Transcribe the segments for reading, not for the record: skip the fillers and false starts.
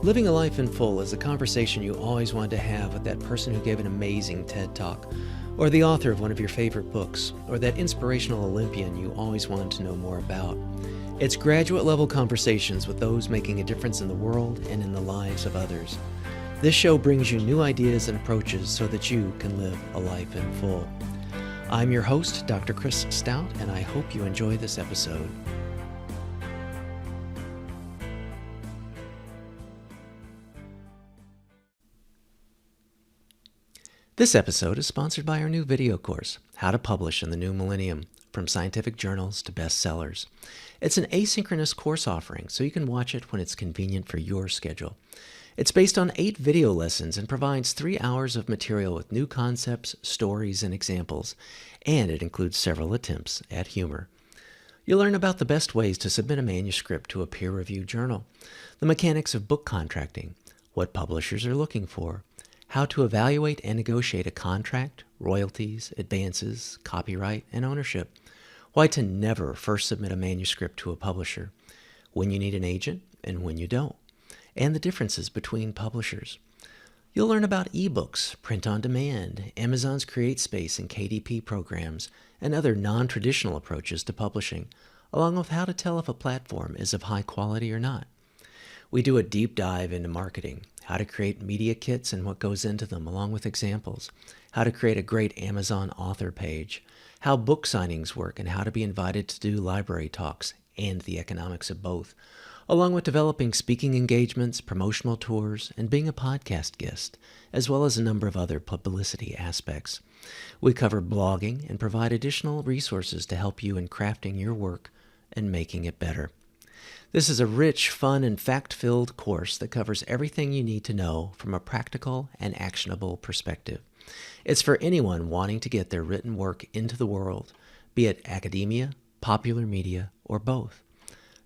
Living a life in full is a conversation you always wanted to have with that person who gave an amazing TED Talk, or the author of one of your favorite books, or that inspirational Olympian you always wanted to know more about. It's graduate-level conversations with those making a difference in the world and in the lives of others. This show brings you new ideas and approaches so that you can live a life in full. I'm your host, Dr. Chris Stout, and I hope you enjoy this episode. This episode is sponsored by our new video course, How to Publish in the New Millennium, from scientific journals to bestsellers. It's an asynchronous course offering, so you can watch it when it's convenient for your schedule. It's based on 8 video lessons and provides 3 hours of material with new concepts, stories, and examples, and it includes several attempts at humor. You'll learn about the best ways to submit a manuscript to a peer-reviewed journal, the mechanics of book contracting, what publishers are looking for, how to evaluate and negotiate a contract, royalties, advances, copyright, and ownership, why to never first submit a manuscript to a publisher, when you need an agent and when you don't, and the differences between publishers. You'll learn about ebooks, print on demand, Amazon's CreateSpace and KDP programs, and other non-traditional approaches to publishing, along with how to tell if a platform is of high quality or not. We do a deep dive into marketing, how to create media kits and what goes into them, along with examples, how to create a great Amazon author page, how book signings work and how to be invited to do library talks, and the economics of both, along with developing speaking engagements, promotional tours, and being a podcast guest, as well as a number of other publicity aspects. We cover blogging and provide additional resources to help you in crafting your work and making it better. This is a rich, fun, and fact-filled course that covers everything you need to know from a practical and actionable perspective. It's for anyone wanting to get their written work into the world, be it academia, popular media, or both.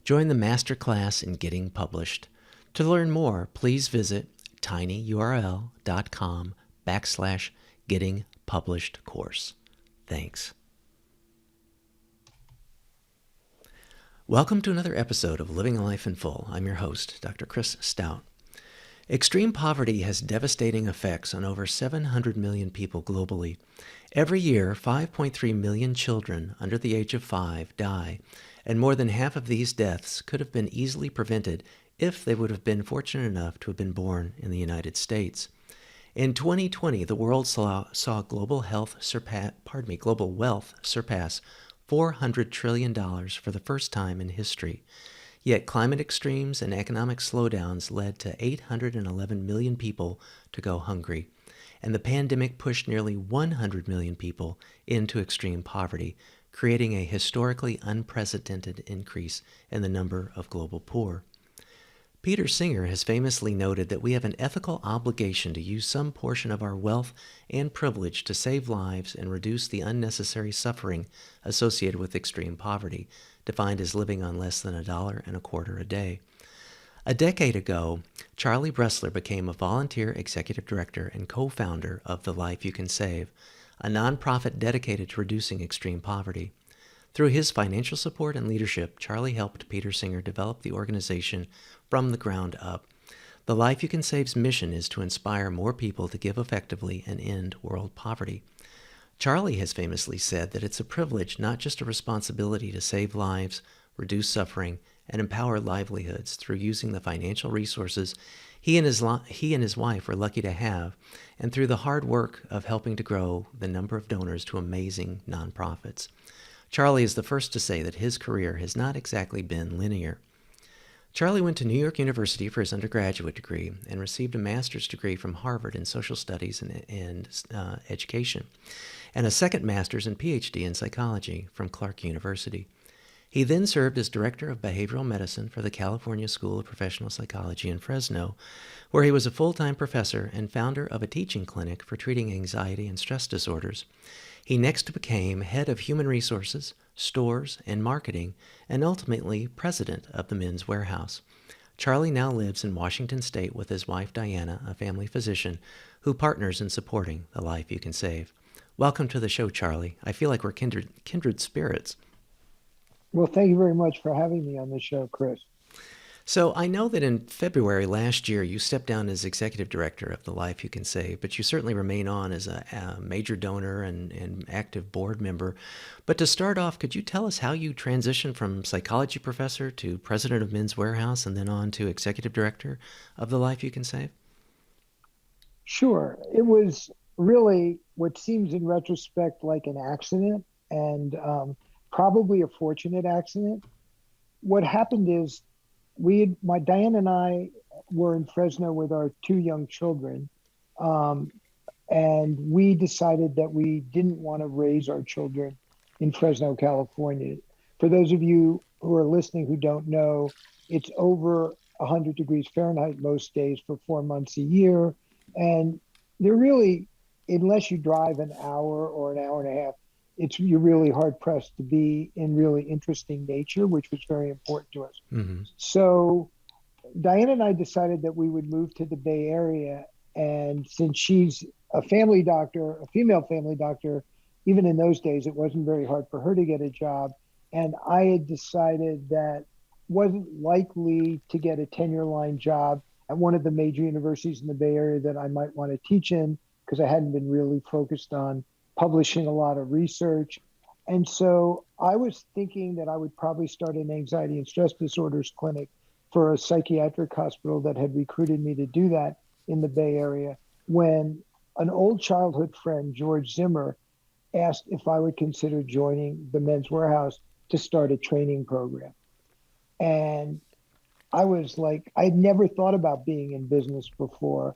Join the masterclass in getting published. To learn more, please visit tinyurl.com/gettingpublishedcourse. Thanks. Welcome to another episode of Living a Life in Full. I'm your host, Dr. Chris Stout. Extreme poverty has devastating effects on over 700 million people globally. Every year, 5.3 million children under the age of 5 die, and more than half of these deaths could have been easily prevented if they would have been fortunate enough to have been born in the United States. In 2020, the world saw global wealth surpass $400 trillion for the first time in history. Yet climate extremes and economic slowdowns led to 811 million people to go hungry, and the pandemic pushed nearly 100 million people into extreme poverty, creating a historically unprecedented increase in the number of global poor. Peter Singer has famously noted that we have an ethical obligation to use some portion of our wealth and privilege to save lives and reduce the unnecessary suffering associated with extreme poverty, defined as living on less than $1.25 a day. A decade ago, Charlie Bresler became a volunteer executive director and co-founder of The Life You Can Save, a nonprofit dedicated to reducing extreme poverty. Through his financial support and leadership, Charlie helped Peter Singer develop the organization from the ground up. The Life You Can Save's mission is to inspire more people to give effectively and end world poverty. Charlie has famously said that it's a privilege, not just a responsibility, to save lives, reduce suffering, and empower livelihoods through using the financial resources he and his wife were lucky to have, and through the hard work of helping to grow the number of donors to amazing nonprofits. Charlie is the first to say that his career has not exactly been linear. Charlie went to New York University for his undergraduate degree and received a master's degree from Harvard in social studies and education, and a second master's and PhD in psychology from Clark University. He then served as director of behavioral medicine for the California School of Professional Psychology in Fresno, where he was a full-time professor and founder of a teaching clinic for treating anxiety and stress disorders. He next became head of human resources, stores, and marketing, and ultimately president of the Men's Warehouse. Charlie now lives in Washington State with his wife Diana, a family physician, who partners in supporting The Life You Can Save. Welcome to the show, Charlie. I feel like we're kindred spirits. Well, thank you very much for having me on the show, Chris. So I know that in February last year you stepped down as executive director of The Life You Can Save, but you certainly remain on as a major donor and active board member. But to start off, could you tell us how you transitioned from psychology professor to president of Men's Warehouse and then on to executive director of The Life You Can Save? Sure. It was really what seems in retrospect like an accident and probably a fortunate accident. What happened is my Diane and I were in Fresno with our two young children, um, and we decided that we didn't want to raise our children in Fresno, California. For those of you who are listening who don't know, it's over 100 degrees Fahrenheit most days for 4 months a year. And they're really, unless you drive an hour or an hour and a half, you're really hard pressed to be in really interesting nature, which was very important to us. Mm-hmm. So Diane and I decided that we would move to the Bay Area. And since she's a family doctor, a female family doctor, even in those days, it wasn't very hard for her to get a job. And I had decided that wasn't likely to get a tenure line job at one of the major universities in the Bay Area that I might want to teach in because I hadn't been really focused on publishing a lot of research. And so I was thinking that I would probably start an anxiety and stress disorders clinic for a psychiatric hospital that had recruited me to do that in the Bay Area when an old childhood friend, George Zimmer, asked if I would consider joining the Men's Warehouse to start a training program. And I was like, I'd never thought about being in business before.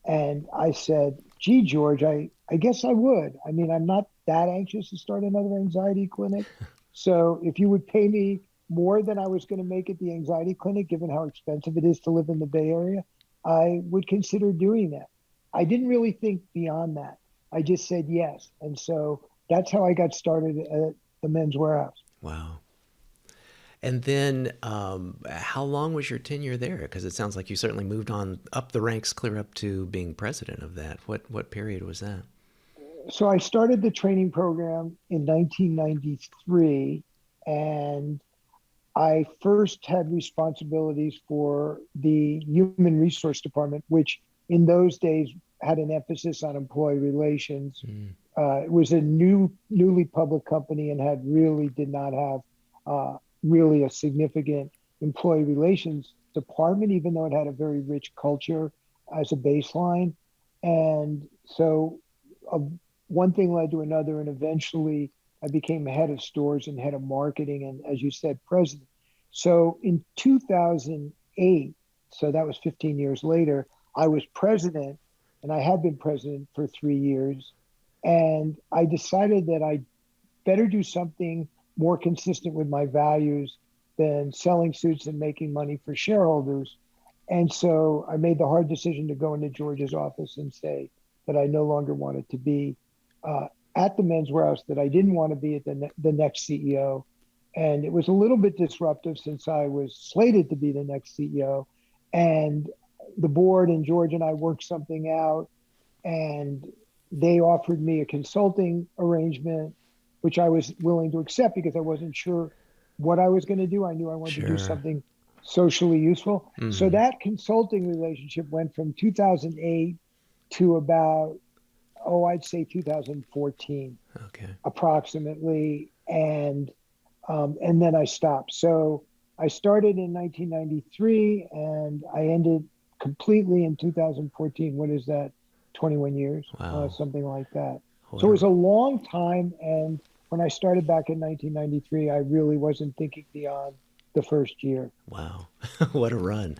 And I said, gee, George, I guess I would. I mean, I'm not that anxious to start another anxiety clinic. So if you would pay me more than I was going to make at the anxiety clinic, given how expensive it is to live in the Bay Area, I would consider doing that. I didn't really think beyond that. I just said yes. And so that's how I got started at the Men's Warehouse. Wow. And then, how long was your tenure there? Because it sounds like you certainly moved on up the ranks, clear up to being president of that. What period was that? So I started the training program in 1993, and I first had responsibilities for the human resource department, which in those days had an emphasis on employee relations. Mm. It was a newly public company and had really did not have really a significant employee relations department, even though it had a very rich culture as a baseline. And so uh, one thing led to another, and eventually I became head of stores and head of marketing, and as you said, president. So in 2008, so that was 15 years later, I was president, and I had been president for 3 years. And I decided that I better do something more consistent with my values than selling suits and making money for shareholders. And so I made the hard decision to go into George's office and say that I no longer wanted to be uh, at the Men's Warehouse, that I didn't want to be at the next CEO. And it was a little bit disruptive since I was slated to be the next CEO. And the board and George and I worked something out, and they offered me a consulting arrangement, which I was willing to accept because I wasn't sure what I was going to do. I knew I wanted to do Sure. something socially useful. So Mm-hmm. that consulting relationship went from 2008 to about, oh, I'd say 2014 Okay. approximately. And then I stopped. So I started in 1993 and I ended completely in 2014. What is that? 21 years, Wow. something like that. What So it a was a long time. And when I started back in 1993, I really wasn't thinking beyond the first year. wow. What a run.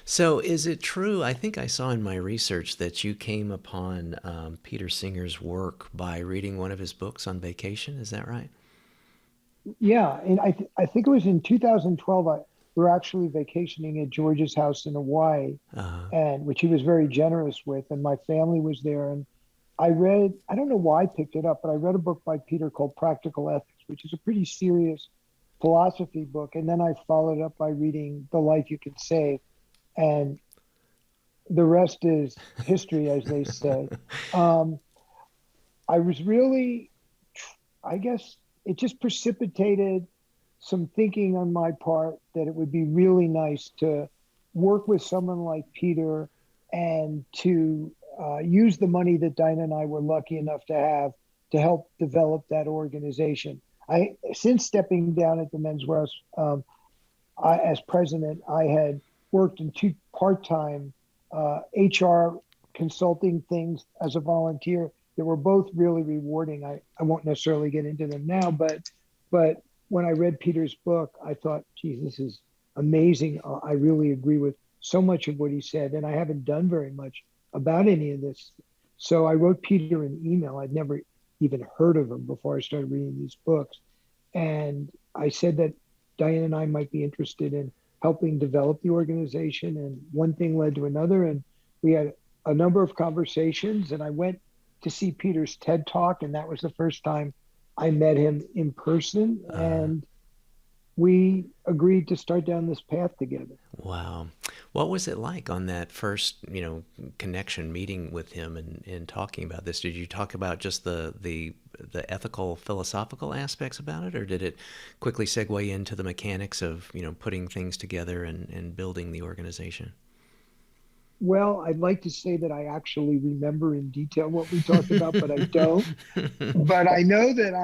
So, is it true? I think I saw in my research that you came upon Peter Singer's work by reading one of his books on vacation. Is that right? Yeah, and I think it was in 2012. We were actually vacationing at George's house in Hawaii, Uh, and which he was very generous with, and my family was there. And I don't know why I picked it up, but I read a book by Peter called Practical Ethics, which is a pretty serious philosophy book. And then I followed up by reading The Life You Can Save, and the rest is history, as they say. Um, I was really, I guess it just precipitated some thinking on my part that it would be really nice to work with someone like Peter and to use the money that Diana and I were lucky enough to have to help develop that organization. Since stepping down at the Men's Wearhouse as president, I had worked in two part-time HR consulting things as a volunteer that were both really rewarding. I won't necessarily get into them now, but when I read Peter's book, I thought, geez, this is amazing. I really agree with so much of what he said, and I haven't done very much about any of this. So I wrote Peter an email. I'd never even heard of him before I started reading these books. And I said that Diane and I might be interested in helping develop the organization. And one thing led to another. And we had a number of conversations. And I went to see Peter's TED Talk. And that was the first time I met him in person. And we agreed to start down this path together. Wow. What was it like on that first, connection meeting with him and talking about this? Did you talk about just the ethical, philosophical aspects about it, or did it quickly segue into the mechanics of, putting things together and building the organization? Well, I'd like to say that I actually remember in detail what we talked about, but I don't. But I know that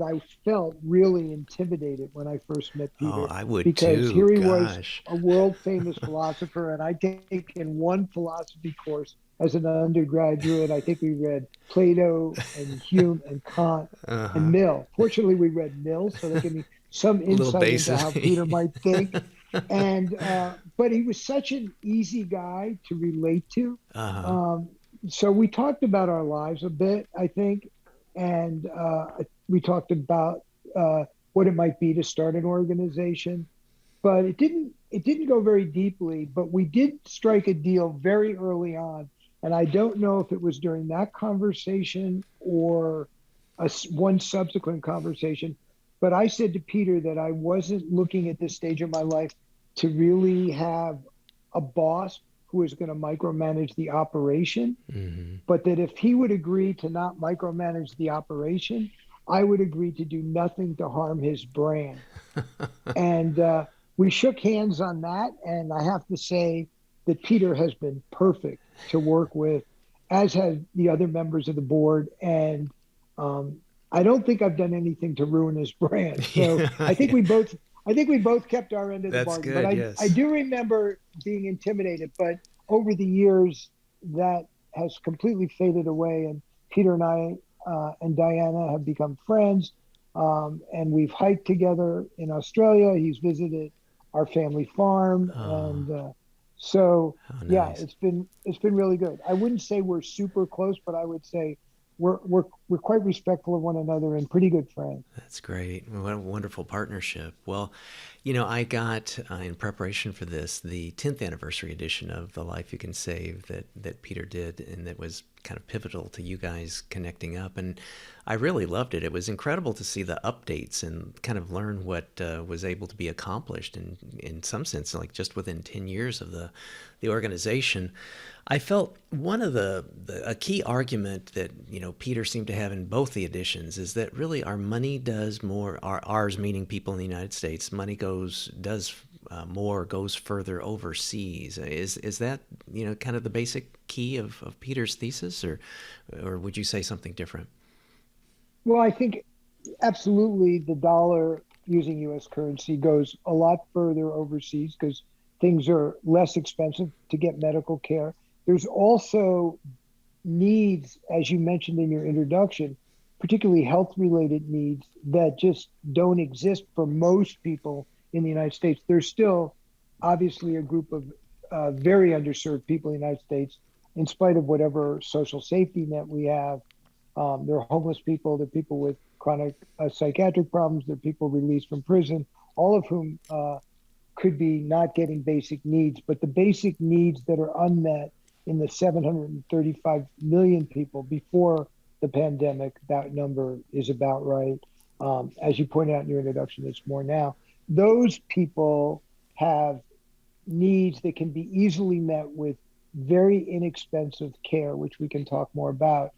I felt really intimidated when I first met Peter. Oh, I would because too. here he Gosh. was, a world famous philosopher, and I'd taken one philosophy course as an undergraduate. I think we read Plato and Hume and Kant and Mill. Fortunately, we read Mill, so that gave me some insight into how Peter might think. And but he was such an easy guy to relate to. So we talked about our lives a bit, I think, and we talked about what it might be to start an organization. But it didn't go very deeply. But we did strike a deal very early on, and I don't know if it was during that conversation or one subsequent conversation. But I said to Peter that I wasn't looking at this stage of my life to really have a boss who was going to micromanage the operation, but that if he would agree to not micromanage the operation, I would agree to do nothing to harm his brand. And we shook hands on that. And I have to say that Peter has been perfect to work with, as have the other members of the board. And I don't think I've done anything to ruin his brand. So I think we both kept our end of the bargain. Good, but yes. I do remember being intimidated, but over the years that has completely faded away. And Peter and I and Diana have become friends. And we've hiked together in Australia. He's visited our family farm. And so, nice. Yeah, it's been really good. I wouldn't say we're super close, but I would say we're quite respectful of one another and pretty good friends. That's great. What a wonderful partnership. Well, I got, in preparation for this, the 10th anniversary edition of The Life You Can Save that Peter did, and that was kind of pivotal to you guys connecting up. And I really loved it. It was incredible to see the updates and kind of learn what was able to be accomplished in some sense, like just within 10 years of the organization. I felt one of a key argument that Peter seemed to have in both the editions is that really our money does more. Ours meaning people in the United States. Money goes further overseas. Is that kind of the basic key of Peter's thesis, or would you say something different? Well, I think absolutely the dollar using U.S. currency goes a lot further overseas because things are less expensive to get medical care. There's also needs, as you mentioned in your introduction, particularly health-related needs that just don't exist for most people in the United States. There's still obviously a group of very underserved people in the United States, in spite of whatever social safety net we have. There are homeless people, there are people with chronic psychiatric problems, there are people released from prison, all of whom could be not getting basic needs. But the basic needs that are unmet in the 735 million people before the pandemic, that number is about right. As you pointed out in your introduction, it's more now. Those people have needs that can be easily met with very inexpensive care, which we can talk more about,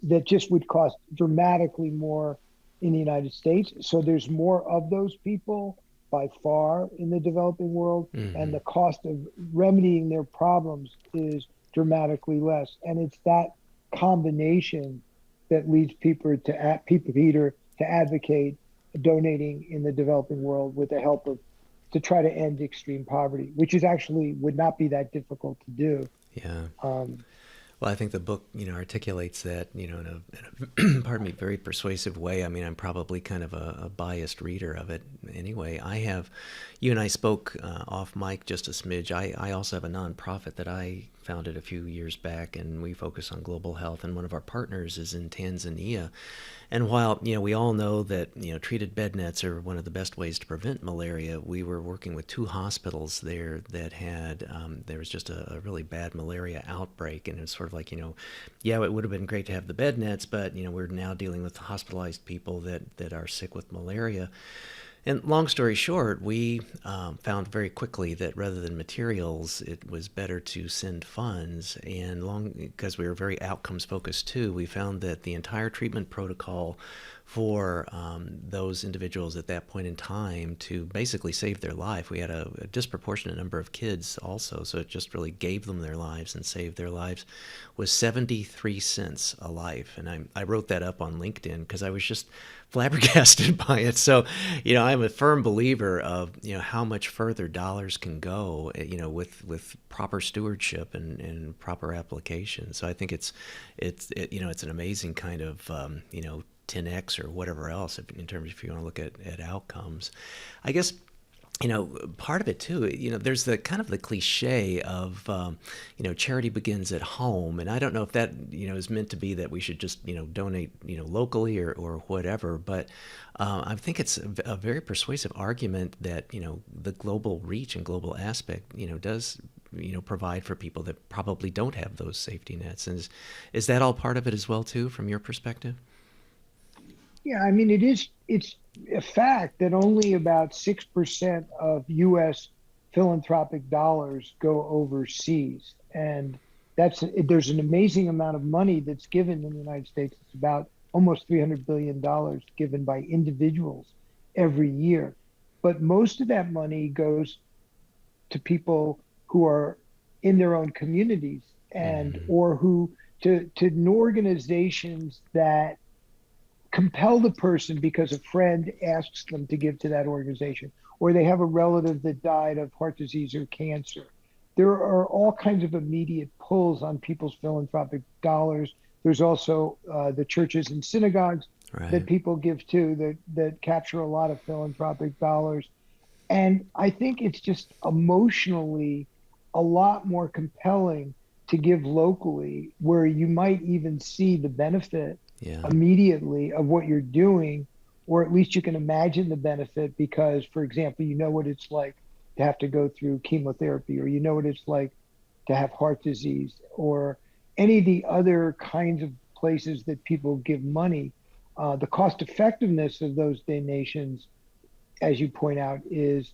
that just would cost dramatically more in the United States. So there's more of those people. by far in the developing world, and Mm-hmm. the cost of remedying their problems is dramatically less. And it's that combination that leads people, Peter, to advocate donating in the developing world with the help of to try to end extreme poverty, which is actually would not be that difficult to do. Yeah. Um, Well, I think the book, articulates that, in a pardon me, very persuasive way. I mean, I'm probably kind of a biased reader of it anyway. You and I spoke off mic just a smidge. I also have a nonprofit that I founded a few years back, and we focus on global health. And one of our partners is in Tanzania. And while, we all know that, treated bed nets are one of the best ways to prevent malaria, we were working with two hospitals there that there was just a really bad malaria outbreak. And it was sort of like, yeah, it would have been great to have the bed nets, but, we're now dealing with hospitalized people that are sick with malaria. And long story short, we found very quickly that rather than materials, it was better to send funds. And because we were very outcomes focused too, we found that the entire treatment protocol for those individuals at that point in time to basically save their life. We had a disproportionate number of kids also, so it just really gave them their lives and saved their lives, was 73 cents a life. And I wrote that up on LinkedIn because I was just flabbergasted by it. So, I'm a firm believer of, how much further dollars can go, with proper stewardship and proper application. So I think it's an amazing kind of, 10x or whatever else in terms if you want to look at outcomes. I guess part of it too, there's the kind of the cliche of, charity begins at home. And I don't know if that, is meant to be that we should just, donate, locally or whatever. But I think it's a very persuasive argument that, the global reach and global aspect, does, provide for people that probably don't have those safety nets. And is that all part of it as well too, from your perspective? yeah, I mean, it's a fact that only about 6% of US philanthropic dollars go overseas. And there's an amazing amount of money that's given in the United States. It's about almost $300 billion given by individuals every year. But most of that money goes to people who are in their own communities and Mm-hmm. or who to organizations that compel the person because a friend asks them to give to that organization, or they have a relative that died of heart disease or cancer. There are all kinds of immediate pulls on people's philanthropic dollars. There's also the churches and synagogues that Right. people give to that capture a lot of philanthropic dollars. And I think it's just emotionally a lot more compelling to give locally, where you might even see the benefit Yeah. immediately of what you're doing, or at least you can imagine the benefit because, for example, you know what it's like to have to go through chemotherapy, or you know what it's like to have heart disease, or any of the other kinds of places that people give money. The cost effectiveness of those donations, as you point out, is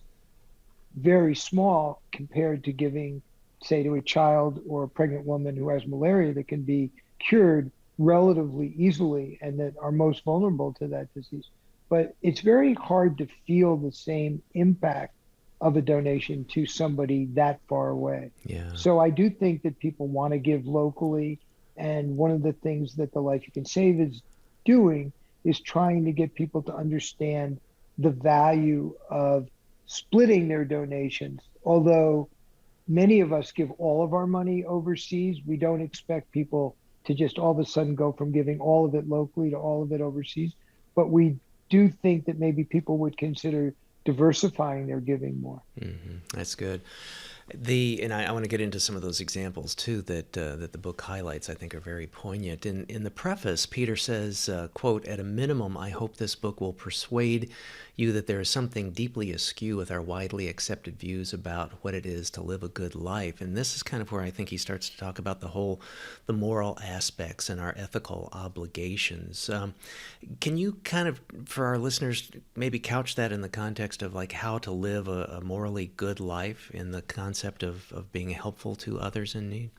very small compared to giving, say, to a child or a pregnant woman who has malaria that can be cured relatively easily and that are most vulnerable to that disease. But it's very hard to feel the same impact of a donation to somebody that far away. Yeah. So I do think that people want to give locally. And one of the things that the Life You Can Save is doing is trying to get people to understand the value of splitting their donations. Although many of us give all of our money overseas, we don't expect people to just all of a sudden go from giving all of it locally to all of it overseas. But we do think that maybe people would consider diversifying their giving more. Mm-hmm. That's good. And I want to get into some of those examples too that the book highlights. I think are very poignant. In the preface, Peter says, "quote At a minimum, I hope this book will persuade you that there is something deeply askew with our widely accepted views about what it is to live a good life." And this is kind of where I think he starts to talk about the moral aspects and our ethical obligations. Can you kind of, for our listeners, maybe couch that in the context of like how to live a morally good life in the concept of being helpful to others in need?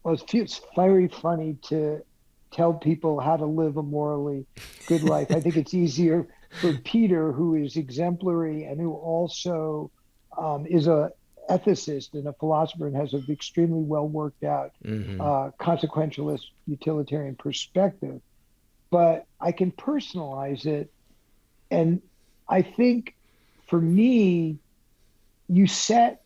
Well, it's very funny to tell people how to live a morally good life. I think it's easier for Peter, who is exemplary and who also is a ethicist and a philosopher and has an extremely well worked out Hmm. consequentialist utilitarian perspective. But I can personalize it. And I think for me, you set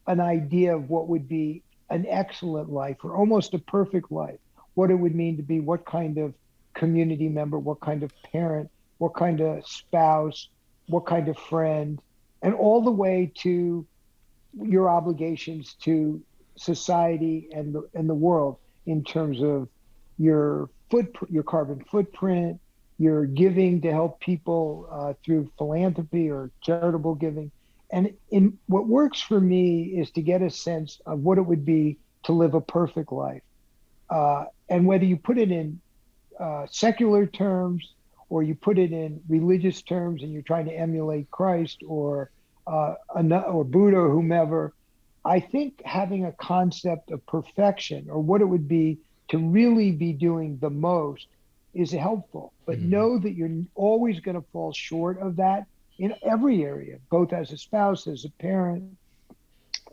an idea of what would be an excellent life or almost a perfect life, what it would mean to be what kind of community member, what kind of parent, what kind of spouse, what kind of friend, and all the way to your obligations to society and the world in terms of your carbon footprint, your giving to help people through philanthropy or charitable giving. And in what works for me is to get a sense of what it would be to live a perfect life. And whether you put it in secular terms or you put it in religious terms and you're trying to emulate Christ or Buddha or whomever, I think having a concept of perfection or what it would be to really be doing the most is helpful. But Hmm. know that you're always going to fall short of that in every area, both as a spouse, as a parent,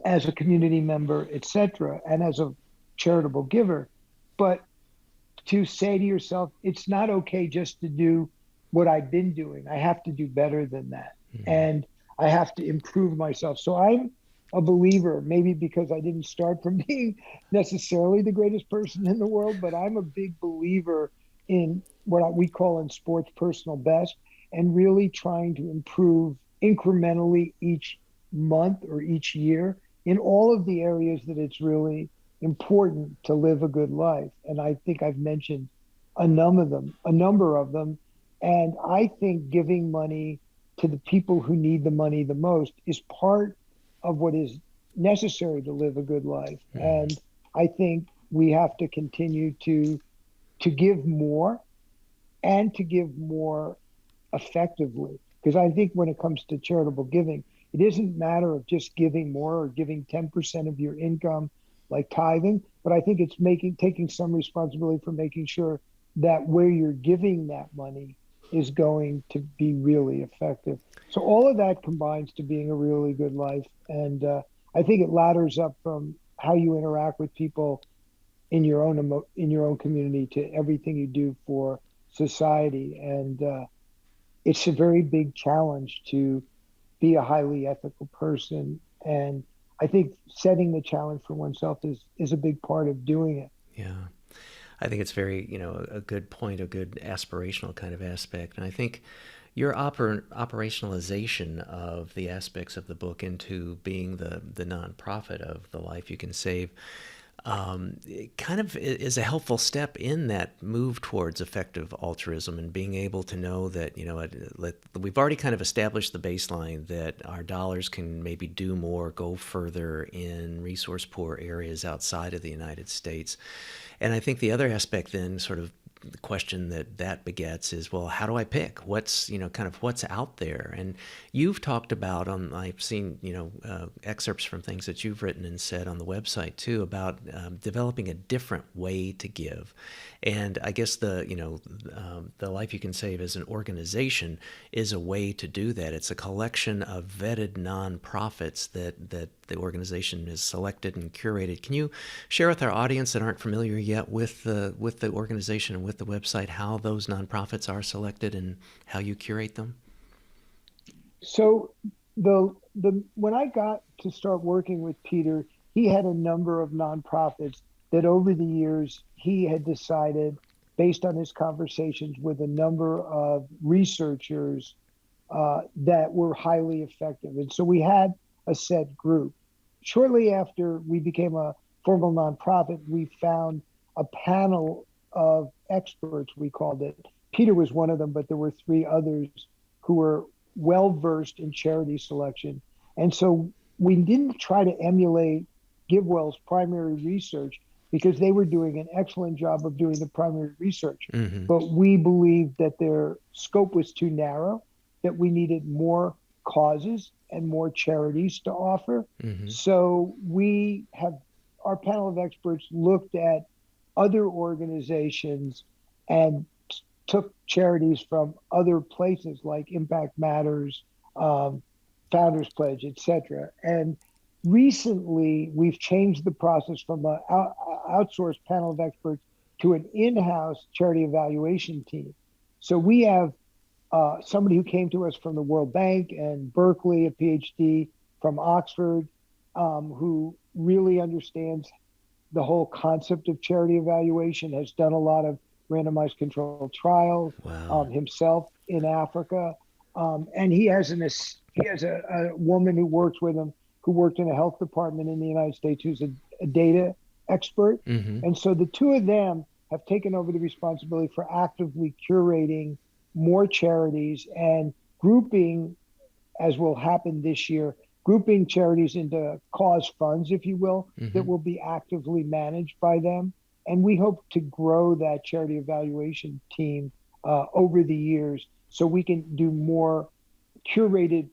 as a community member, etc., and as a charitable giver. But to say to yourself, it's not okay just to do what I've been doing. I have to do better than that. Hmm. And I have to improve myself. So I'm a believer, maybe because I didn't start from being necessarily the greatest person in the world, but I'm a big believer in what we call in sports personal best and really trying to improve incrementally each month or each year in all of the areas that it's really important to live a good life. And I think I've mentioned a number of them. And I think giving money to the people who need the money the most is part of what is necessary to live a good life. Hmm. And I think we have to continue to give more and to give more effectively. Because I think when it comes to charitable giving, it isn't a matter of just giving more or giving 10% of your income like tithing, but I think it's taking some responsibility for making sure that where you're giving that money is going to be really effective. So all of that combines to being a really good life. And I think it ladders up from how you interact with people in your own community to everything you do for society. And it's a very big challenge to be a highly ethical person. And I think setting the challenge for oneself is a big part of doing it. Yeah. I think it's very, a good point, a good aspirational kind of aspect. And I think your operationalization of the aspects of the book into being the nonprofit of the life you can save it kind of is a helpful step in that move towards effective altruism and being able to know that, we've already kind of established the baseline that our dollars can maybe do more, go further in resource poor areas outside of the United States. And I think the other aspect then sort of the question that begets is, well, how do I pick what's, kind of what's out there? And you've talked about I've seen, excerpts from things that you've written and said on the website too about developing a different way to give. And I guess the Life You Can Save as an organization is a way to do that. It's a collection of vetted nonprofits that the organization has selected and curated. Can you share with our audience that aren't familiar yet with the organization and with the website how those nonprofits are selected and how you curate them? So the when I got to start working with Peter, he had a number of nonprofits that over the years he had decided, based on his conversations with a number of researchers, that were highly effective. And so we had a set group. Shortly after we became a formal nonprofit, we found a panel of experts, we called it. Peter was one of them, but there were three others who were well versed in charity selection. And so we didn't try to emulate GiveWell's primary research because they were doing an excellent job of doing the primary research. Mm-hmm. But we believed that their scope was too narrow, that we needed more causes and more charities to offer. Mm-hmm. So our panel of experts looked at other organizations and took charities from other places like Impact Matters, um, Founders Pledge, etc. And recently, we've changed the process from an outsourced panel of experts to an in-house charity evaluation team. So we have somebody who came to us from the World Bank and Berkeley, a PhD from Oxford, who really understands the whole concept of charity evaluation, has done a lot of randomized controlled trials Wow. himself in Africa. And he has a woman who works with him who worked in a health department in the United States who's a data expert. Mm-hmm. And so the two of them have taken over the responsibility for actively curating more charities and grouping, as will happen this year, grouping charities into cause funds, if you will, Mm-hmm. that will be actively managed by them. And we hope to grow that charity evaluation team over the years so we can do more curated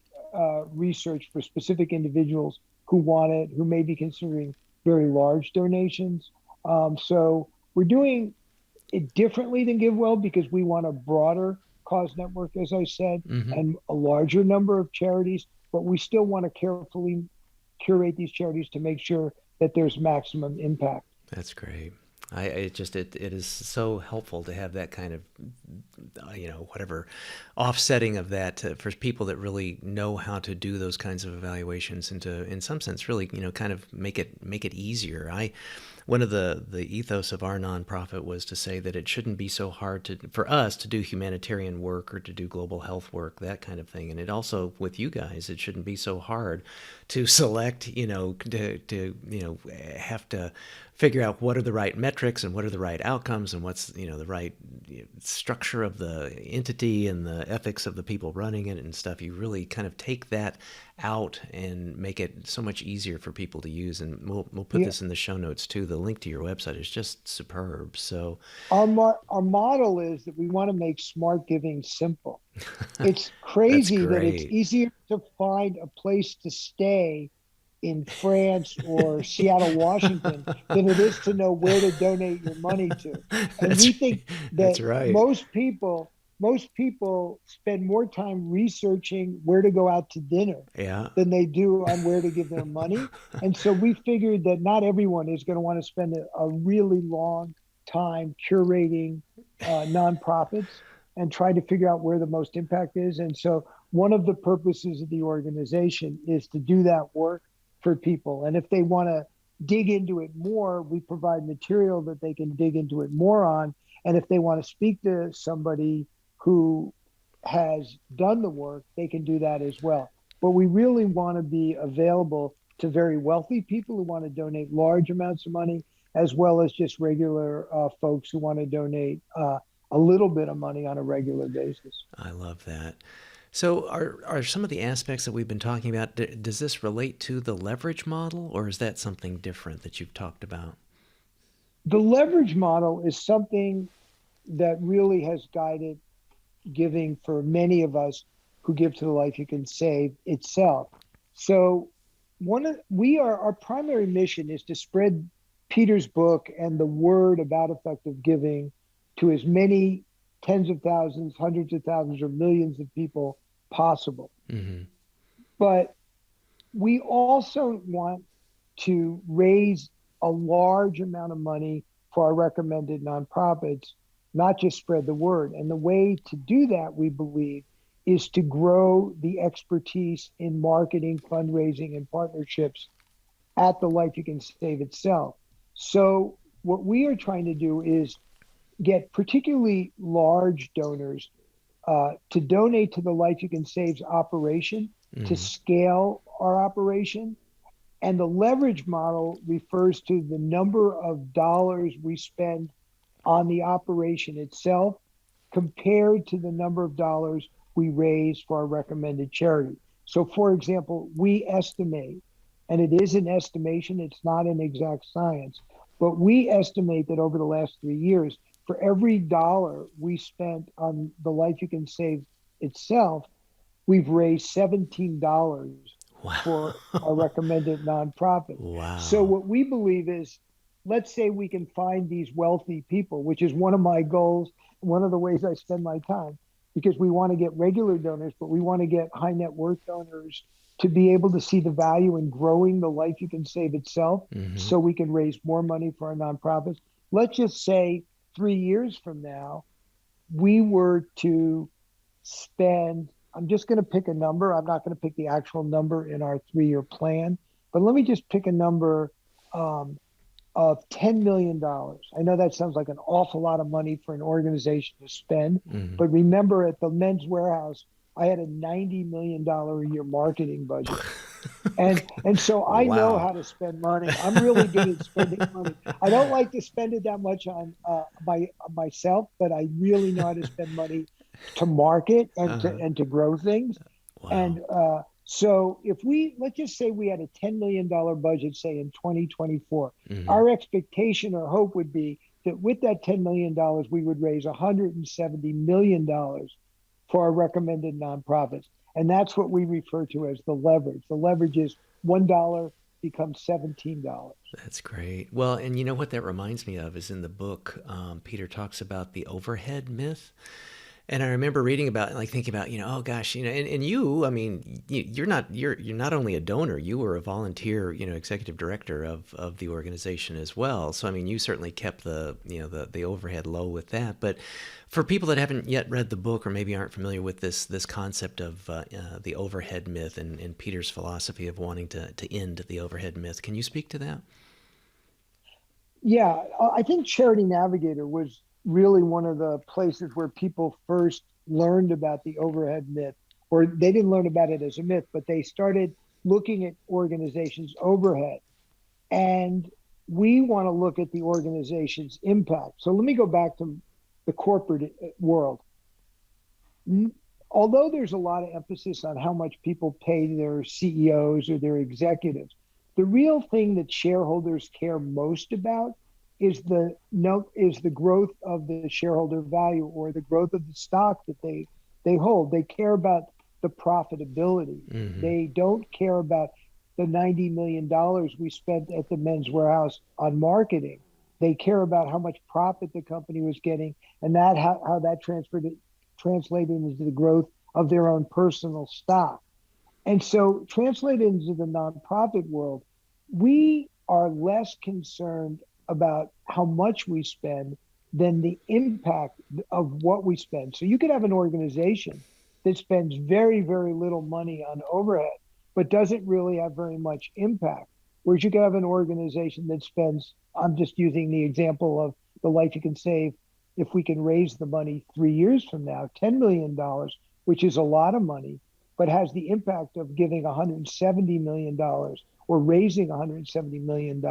research for specific individuals who want it, who may be considering very large donations. So we're doing it differently than GiveWell because we want a broader cause network, as I said, Mm-hmm. and a larger number of charities, but we still want to carefully curate these charities to make sure that there's maximum impact. That's great. It is so helpful to have that kind of, whatever offsetting of that for people that really know how to do those kinds of evaluations and to, in some sense, really, kind of make it easier. One of the ethos of our nonprofit was to say that it shouldn't be so hard for us to do humanitarian work or to do global health work, that kind of thing. And it also, with you guys, it shouldn't be so hard to select, have to figure out what are the right metrics and what are the right outcomes and what's, the right structure of the entity and the ethics of the people running it and stuff. You really kind of take that out and make it so much easier for people to use. And we'll put Yeah, this in the show notes too. The link to your website is just superb. So our model is that we want to make smart giving simple. It's that's crazy that it's great. easier to find a place to stay in France or Seattle, Washington, than it is to know where to donate your money to. And that's we think that's that right. most people spend more time researching where to go out to dinner Yeah. than they do on where to give their money. And so we figured that not everyone is going to want to spend a really long time curating nonprofits and trying to figure out where the most impact is. And so one of the purposes of the organization is to do that work for people. And if they want to dig into it more, we provide material that they can dig into it more on. And if they want to speak to somebody who has done the work, they can do that as well. But we really want to be available to very wealthy people who want to donate large amounts of money, as well as just regular folks who want to donate a little bit of money on a regular basis. I love that. So, are some of the aspects that we've been talking about, does this relate to the leverage model, or is that something different that you've talked about? The leverage model is something that really has guided giving for many of us who give to the Life You Can Save itself. So our primary mission is to spread Peter's book and the word about effective giving to as many tens of thousands, hundreds of thousands, or millions of people possible. Mm-hmm. But we also want to raise a large amount of money for our recommended nonprofits, not just spread the word. And the way to do that, we believe, is to grow the expertise in marketing, fundraising, and partnerships at the Life You Can Save itself. So what we are trying to do is get particularly large donors to donate to the Life You Can Save's operation to Mm-hmm. scale our operation. And the leverage model refers to the number of dollars we spend on the operation itself compared to the number of dollars we raise for our recommended charity. So, for example, we estimate, and it is an estimation, it's not an exact science, but we estimate that over the last 3 years, for every dollar we spent on the Life You Can Save itself, we've raised $17 for our Wow. recommended nonprofit. So Wow. what we believe is, let's say we can find these wealthy people, which is one of my goals one of the ways I spend my time, because we want to get regular donors, but we want to get high net worth donors to be able to see the value in growing the Life You Can Save itself, Mm-hmm. so we can raise more money for our nonprofits. Let's just say 3 years from now, we were to spend, I'm just going to pick a number. I'm not going to pick the actual number in our 3 year plan, but let me just pick a number um, of $10 million. I know that sounds like an awful lot of money for an organization to spend, Mm-hmm. but remember, at the Men's Warehouse, I had a $90 million a year marketing budget. And so I know Wow. how to spend money. I'm really good at spending money. I don't like to spend it that much on myself, but I really know how to spend money to market Uh-huh. and to grow things. Wow. And so if let's just say we had a $10 million budget, say in 2024, Mm-hmm. our expectation or hope would be that with that $10 million, we would raise $170 million for our recommended nonprofits. And that's what we refer to as the leverage. The leverage is $1 becomes $17. That's great. Well, and you know what that reminds me of is in the book, Peter talks about the overhead myth. And I remember reading about, like thinking about, oh gosh, and you, I mean, you're not only a donor, you were a volunteer, executive director of the organization as well. So I mean, you certainly kept the overhead low with that. But for people that haven't yet read the book or maybe aren't familiar with this concept of the overhead myth and Peter's philosophy of wanting to end the overhead myth, can you speak to that? Yeah, I think Charity Navigator was really one of the places where people first learned about the overhead myth, or they didn't learn about it as a myth, but they started looking at organizations' overhead. And we want to look at the organization's impact. So let me go back to the corporate world. Although there's a lot of emphasis on how much people pay their CEOs or their executives, the real thing that shareholders care most about is the growth of the shareholder value, or the growth of the stock that they hold. They care about the profitability. Mm-hmm. They don't care about the $90 million we spent at the Men's Warehouse on marketing. They care about how much profit the company was getting, and that how that translated into the growth of their own personal stock. And so, translated into the nonprofit world, we are less concerned about how much we spend than the impact of what we spend. So you could have an organization that spends very, very little money on overhead, but doesn't really have very much impact. Whereas you could have an organization that spends, I'm just using the example of the Life You Can Save, if we can raise the money 3 years from now, $10 million, which is a lot of money, but has the impact of giving $170 million or raising $170 million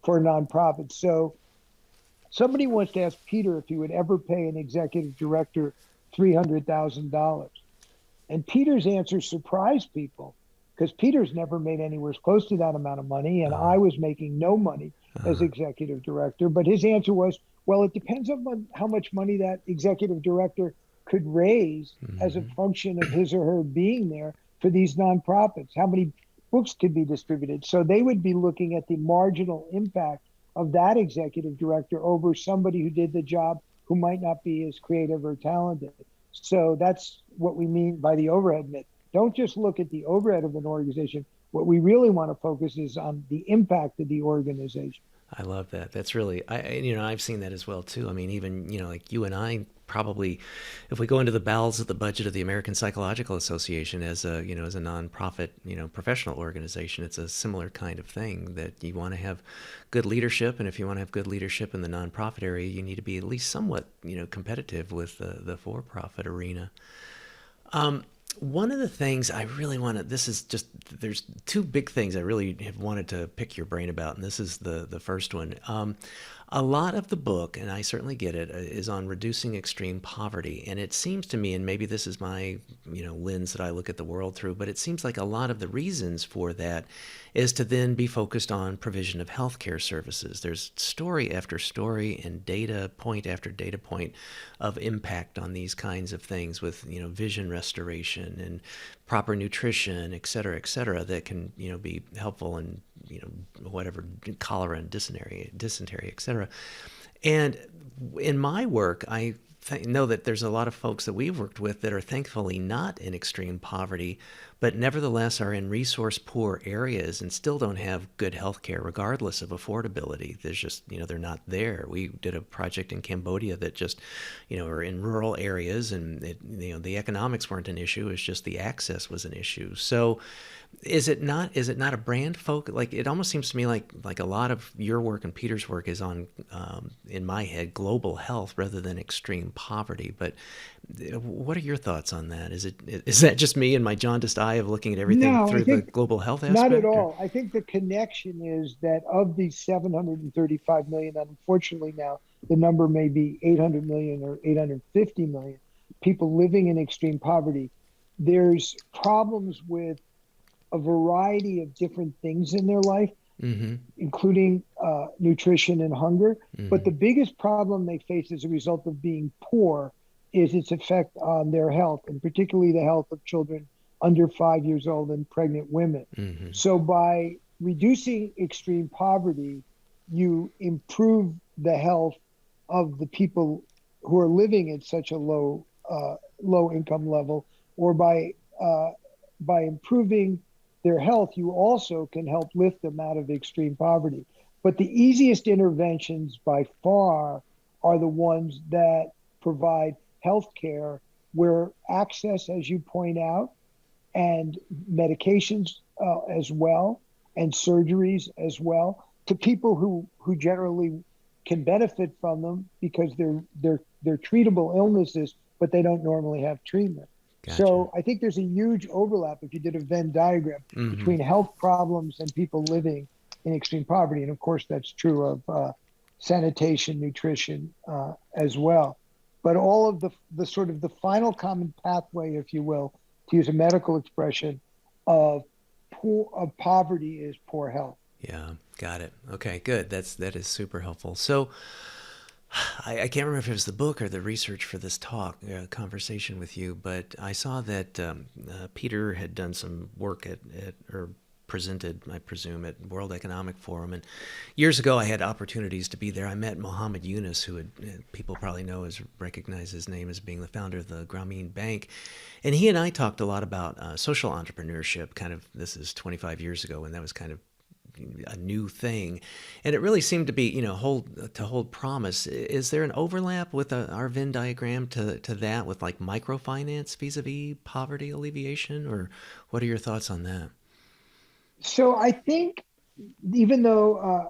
for nonprofits. So somebody wants to ask Peter if he would ever pay an executive director $300,000. And Peter's answer surprised people, because Peter's never made anywhere close to that amount of money. And Uh, I was making no money as uh, executive director. But his answer was, well, it depends on how much money that executive director could raise as a mm-hmm. function of his or her being there for these nonprofits, how many books could be distributed. So they would be looking at the marginal impact of that executive director over somebody who did the job who might not be as creative or talented. So that's what we mean by the overhead myth. Don't just look at the overhead of an organization. What we really want to focus is on the impact of the organization. I love that. That's really, I've seen that as well too. I mean, even, like you and I probably, if we go into the bowels of the budget of the American Psychological Association as a nonprofit, professional organization, it's a similar kind of thing that you want to have good leadership. And if you want to have good leadership in the nonprofit area, you need to be at least somewhat, competitive with the for-profit arena. One of the things I really want to, there's two big things I really have wanted to pick your brain about, and this is the first one. A lot of the book, and I certainly get it, is on reducing extreme poverty. And it seems to me, and maybe this is my, lens that I look at the world through, but it seems like a lot of the reasons for that is to then be focused on provision of healthcare services. There's story after story and data point after data point of impact on these kinds of things with, vision restoration and proper nutrition, et cetera, that can, be helpful in, whatever, cholera and dysentery, et cetera. And in my work, I know that there's a lot of folks that we've worked with that are thankfully not in extreme poverty, but nevertheless are in resource poor areas and still don't have good health care regardless of affordability. There's just, they're not there. We did a project in Cambodia that just, are in rural areas, and the economics weren't an issue. It's just the access was an issue. So is it not a brand focus? Like, it almost seems to me like a lot of your work and Peter's work is on, in my head, global health rather than extreme poverty. But what are your thoughts on that? Is that just me and my jaundiced eye of looking at everything No, I through the think global health not at aspect? Or? all. I think the connection is that of these 735 million, and unfortunately now the number may be 800 million or 850 million people living in extreme poverty, there's problems with a variety of different things in their life, Mm-hmm. including nutrition and hunger. But Mm-hmm. the biggest problem they face as a result of being poor is its effect on their health, and particularly the health of children under 5 years old and pregnant women. Mm-hmm. So by reducing extreme poverty, you improve the health of the people who are living at such a low income level, or by improving their health, you also can help lift them out of extreme poverty. But the easiest interventions by far are the ones that provide health care where access, as you point out, and medications as well, and surgeries as well, to people who generally can benefit from them because they're treatable illnesses, but they don't normally have treatment. Gotcha. So I think there's a huge overlap if you did a Venn diagram Mm-hmm. between health problems and people living in extreme poverty, and of course that's true of sanitation, nutrition as well. But all of the sort of the final common pathway, if you will, to use a medical expression, of poverty is poor health. Yeah, got it. Okay, good. That is super helpful. So I can't remember if it was the book or the research for this conversation with you, but I saw that Peter had done some work or presented, I presume, at World Economic Forum. And years ago, I had opportunities to be there. I met Mohammed Yunus, who people probably recognize his name as being the founder of the Grameen Bank. And he and I talked a lot about social entrepreneurship. Kind of, this is 25 years ago, and that was kind of a new thing, and it really seemed to be, hold promise. Is there an overlap with our Venn diagram to that, with like microfinance vis-a-vis poverty alleviation, or what are your thoughts on that? So I think even though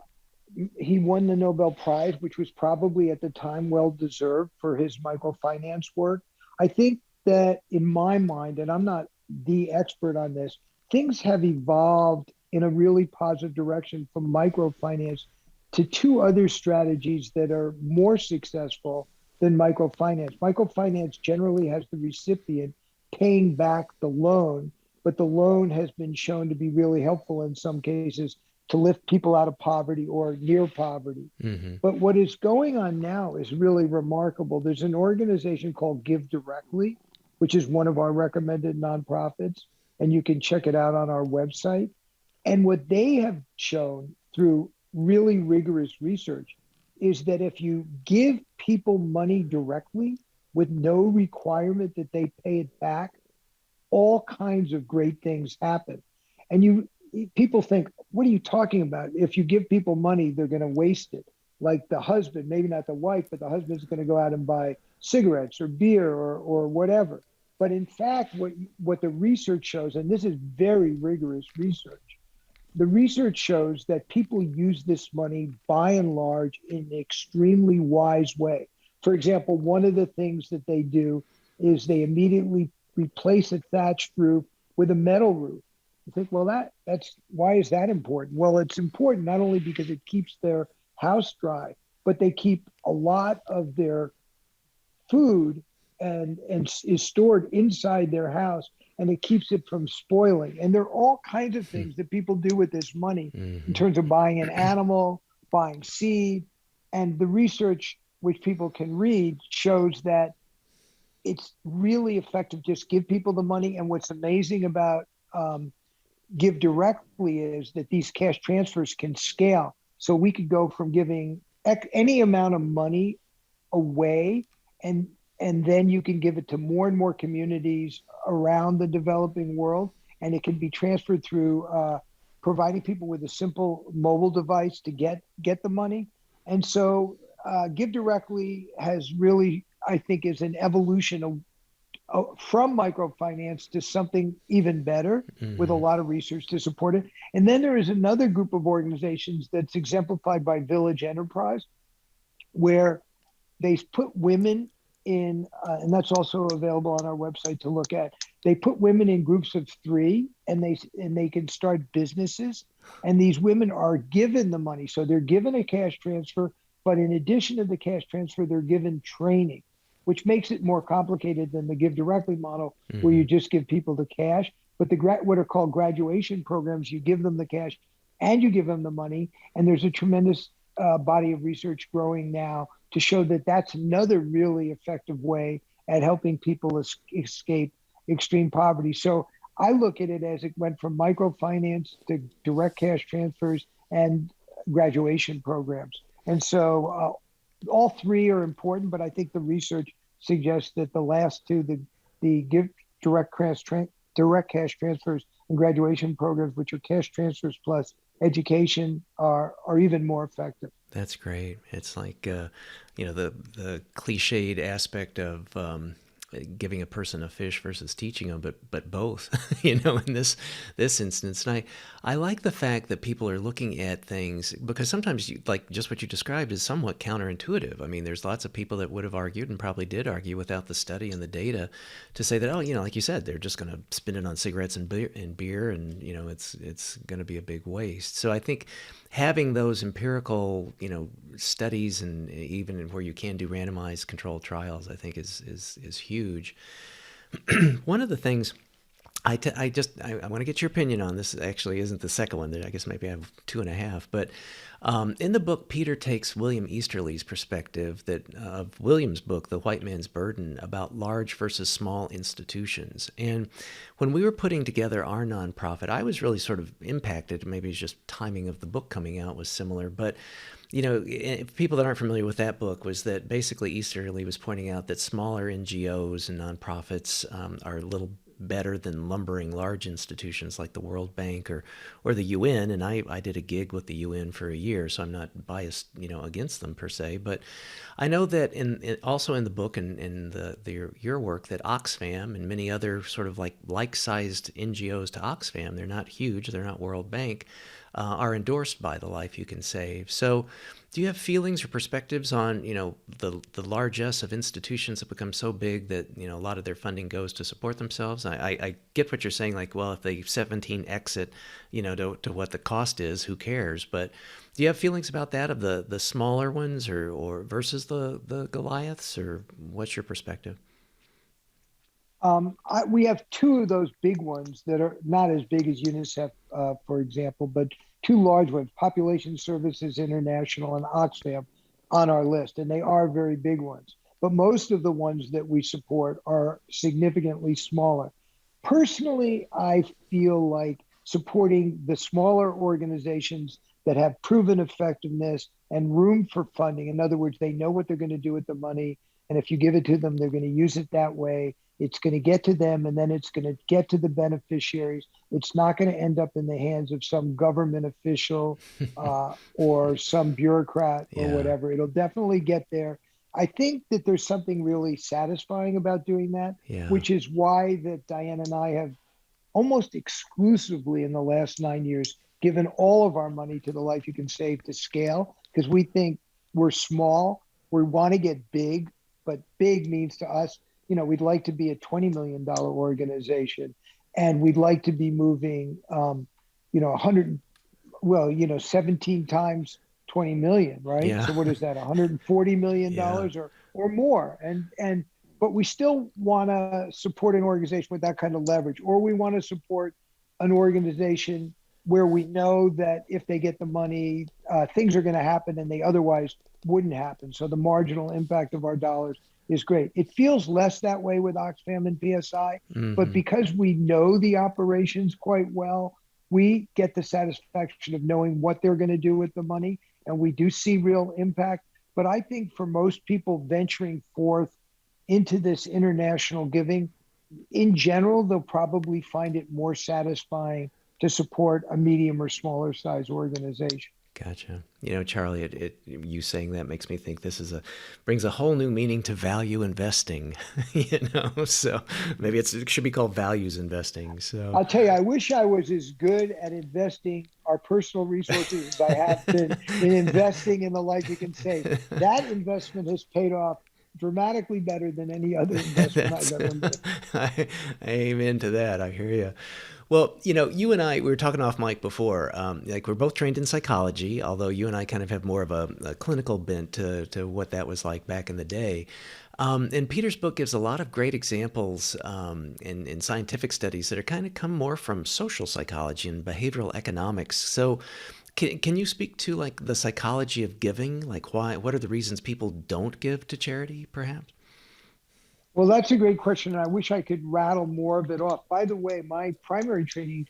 he won the Nobel Prize, which was probably at the time well deserved for his microfinance work, I think that in my mind, and I'm not the expert on this, things have evolved in a really positive direction from microfinance to two other strategies that are more successful than microfinance. Microfinance generally has the recipient paying back the loan, but the loan has been shown to be really helpful in some cases to lift people out of poverty or near poverty. Mm-hmm. But what is going on now is really remarkable. There's an organization called Give Directly, which is one of our recommended nonprofits, and you can check it out on our website. And what they have shown through really rigorous research is that if you give people money directly with no requirement that they pay it back, all kinds of great things happen. And people think, what are you talking about? If you give people money, they're going to waste it. Like the husband, maybe not the wife, but the husband's going to go out and buy cigarettes or beer or whatever. But in fact, what the research shows, and this is very rigorous research, the research shows that people use this money by and large in an extremely wise way. For example, one of the things that they do is they immediately replace a thatched roof with a metal roof. You think, well, that's why is that important? Well, it's important not only because it keeps their house dry, but they keep a lot of their food and is stored inside their house, and it keeps it from spoiling. And there are all kinds of things that people do with this money in Mm-hmm. terms of buying an animal, buying seed. And the research, which people can read, shows that it's really effective. Just give people the money. And what's amazing about Give Directly is that these cash transfers can scale. So we could go from giving any amount of money away, and and then you can give it to more and more communities around the developing world, and it can be transferred through providing people with a simple mobile device to get the money. And so Give Directly has really, I think, is an evolution from microfinance to something even better, with a Hmm. lot of research to support it. And then there is another group of organizations that's exemplified by Village Enterprise, where they put women in, and that's also available on our website to look at. They put women in groups of three, and they can start businesses. And these women are given the money, so they're given a cash transfer. But in addition to the cash transfer, they're given training, which makes it more complicated than the Give Directly model, where you Hmm. just give people the cash. But what are called graduation programs, you give them the cash and you give them the money. And there's a tremendous body of research growing now to show that that's another really effective way at helping people escape extreme poverty. So I look at it as it went from microfinance to direct cash transfers and graduation programs. And so all three are important, but I think the research suggests that the last two, the give direct direct cash transfers and graduation programs, which are cash transfers plus education, are even more effective. That's great. It's like, the cliched aspect of giving a person a fish versus teaching them, but both, in this instance. And I like the fact that people are looking at things, because sometimes like just what you described is somewhat counterintuitive. I mean, there's lots of people that would have argued and probably did argue without the study and the data to say that, oh, like you said, they're just going to spend it on cigarettes and beer, and it's going to be a big waste. So I think having those empirical, studies, and even where you can do randomized controlled trials, I think is huge. One of the things I want to get your opinion on this. Actually, isn't the second one. I guess maybe I have two and a half. But in the book, Peter takes William Easterly's perspective of William's book, The White Man's Burden, about large versus small institutions. And when we were putting together our nonprofit, I was really sort of impacted. Maybe it's just timing of the book coming out was similar, but people that aren't familiar with that book, was that basically Easterly was pointing out that smaller NGOs and nonprofits are a little better than lumbering large institutions like the World Bank or the UN. And I did a gig with the UN for a year, so I'm not biased, against them per se. But I know that also in the book and in your work, that Oxfam and many other sort of like-sized NGOs to Oxfam, they're not huge, they're not World Bank, are endorsed by the Life You Can Save. So do you have feelings or perspectives on, the largesse of institutions that become so big that, a lot of their funding goes to support themselves? I get what you're saying, like, well, if they 17 exit, to what the cost is, who cares? But do you have feelings about that, of the smaller ones or versus the Goliaths, or what's your perspective? We have two of those big ones that are not as big as UNICEF, for example, but two large ones, Population Services International and Oxfam, on our list, and they are very big ones. But most of the ones that we support are significantly smaller. Personally, I feel like supporting the smaller organizations that have proven effectiveness and room for funding. In other words, they know what they're going to do with the money. And if you give it to them, they're going to use it that way. It's going to get to them, and then it's going to get to the beneficiaries. It's not going to end up in the hands of some government official or some bureaucrat or Yeah. whatever. It'll definitely get there. I think that there's something really satisfying about doing that, Yeah. which is why that Diane and I have almost exclusively in the last 9 years given all of our money to the Life You Can Save to scale, because we think we're small. We want to get big, but big means to us, we'd like to be a $20 million organization, and we'd like to be moving, 100, well, 17 times 20 million, right? Yeah. So what is that, $140 Yeah. million or more? But we still want to support an organization with that kind of leverage, or we want to support an organization where we know that if they get the money, things are going to happen and they otherwise wouldn't happen. So the marginal impact of our dollars is great. It feels less that way with Oxfam and PSI, but Hmm. because we know the operations quite well, we get the satisfaction of knowing what they're going to do with the money, and we do see real impact. But I think for most people venturing forth into this international giving, in general, they'll probably find it more satisfying to support a medium or smaller size organization. Gotcha. Charlie, you saying that makes me think this brings a whole new meaning to value investing. So maybe it should be called values investing. So I'll tell you, I wish I was as good at investing our personal resources as I have been in investing in the life you can save. That investment has paid off dramatically better than any other investment I've that's ever made. amen to that. I hear you. Well, you and I, we were talking off mic before. Like we're both trained in psychology, although you and I kind of have more of a clinical bent to what that was like back in the day. And Peter's book gives a lot of great examples in scientific studies that are kind of come more from social psychology and behavioral economics. So, can you speak to like the psychology of giving? Like what are the reasons people don't give to charity, perhaps? Well, that's a great question. And I wish I could rattle more of it off. By the way, my primary training,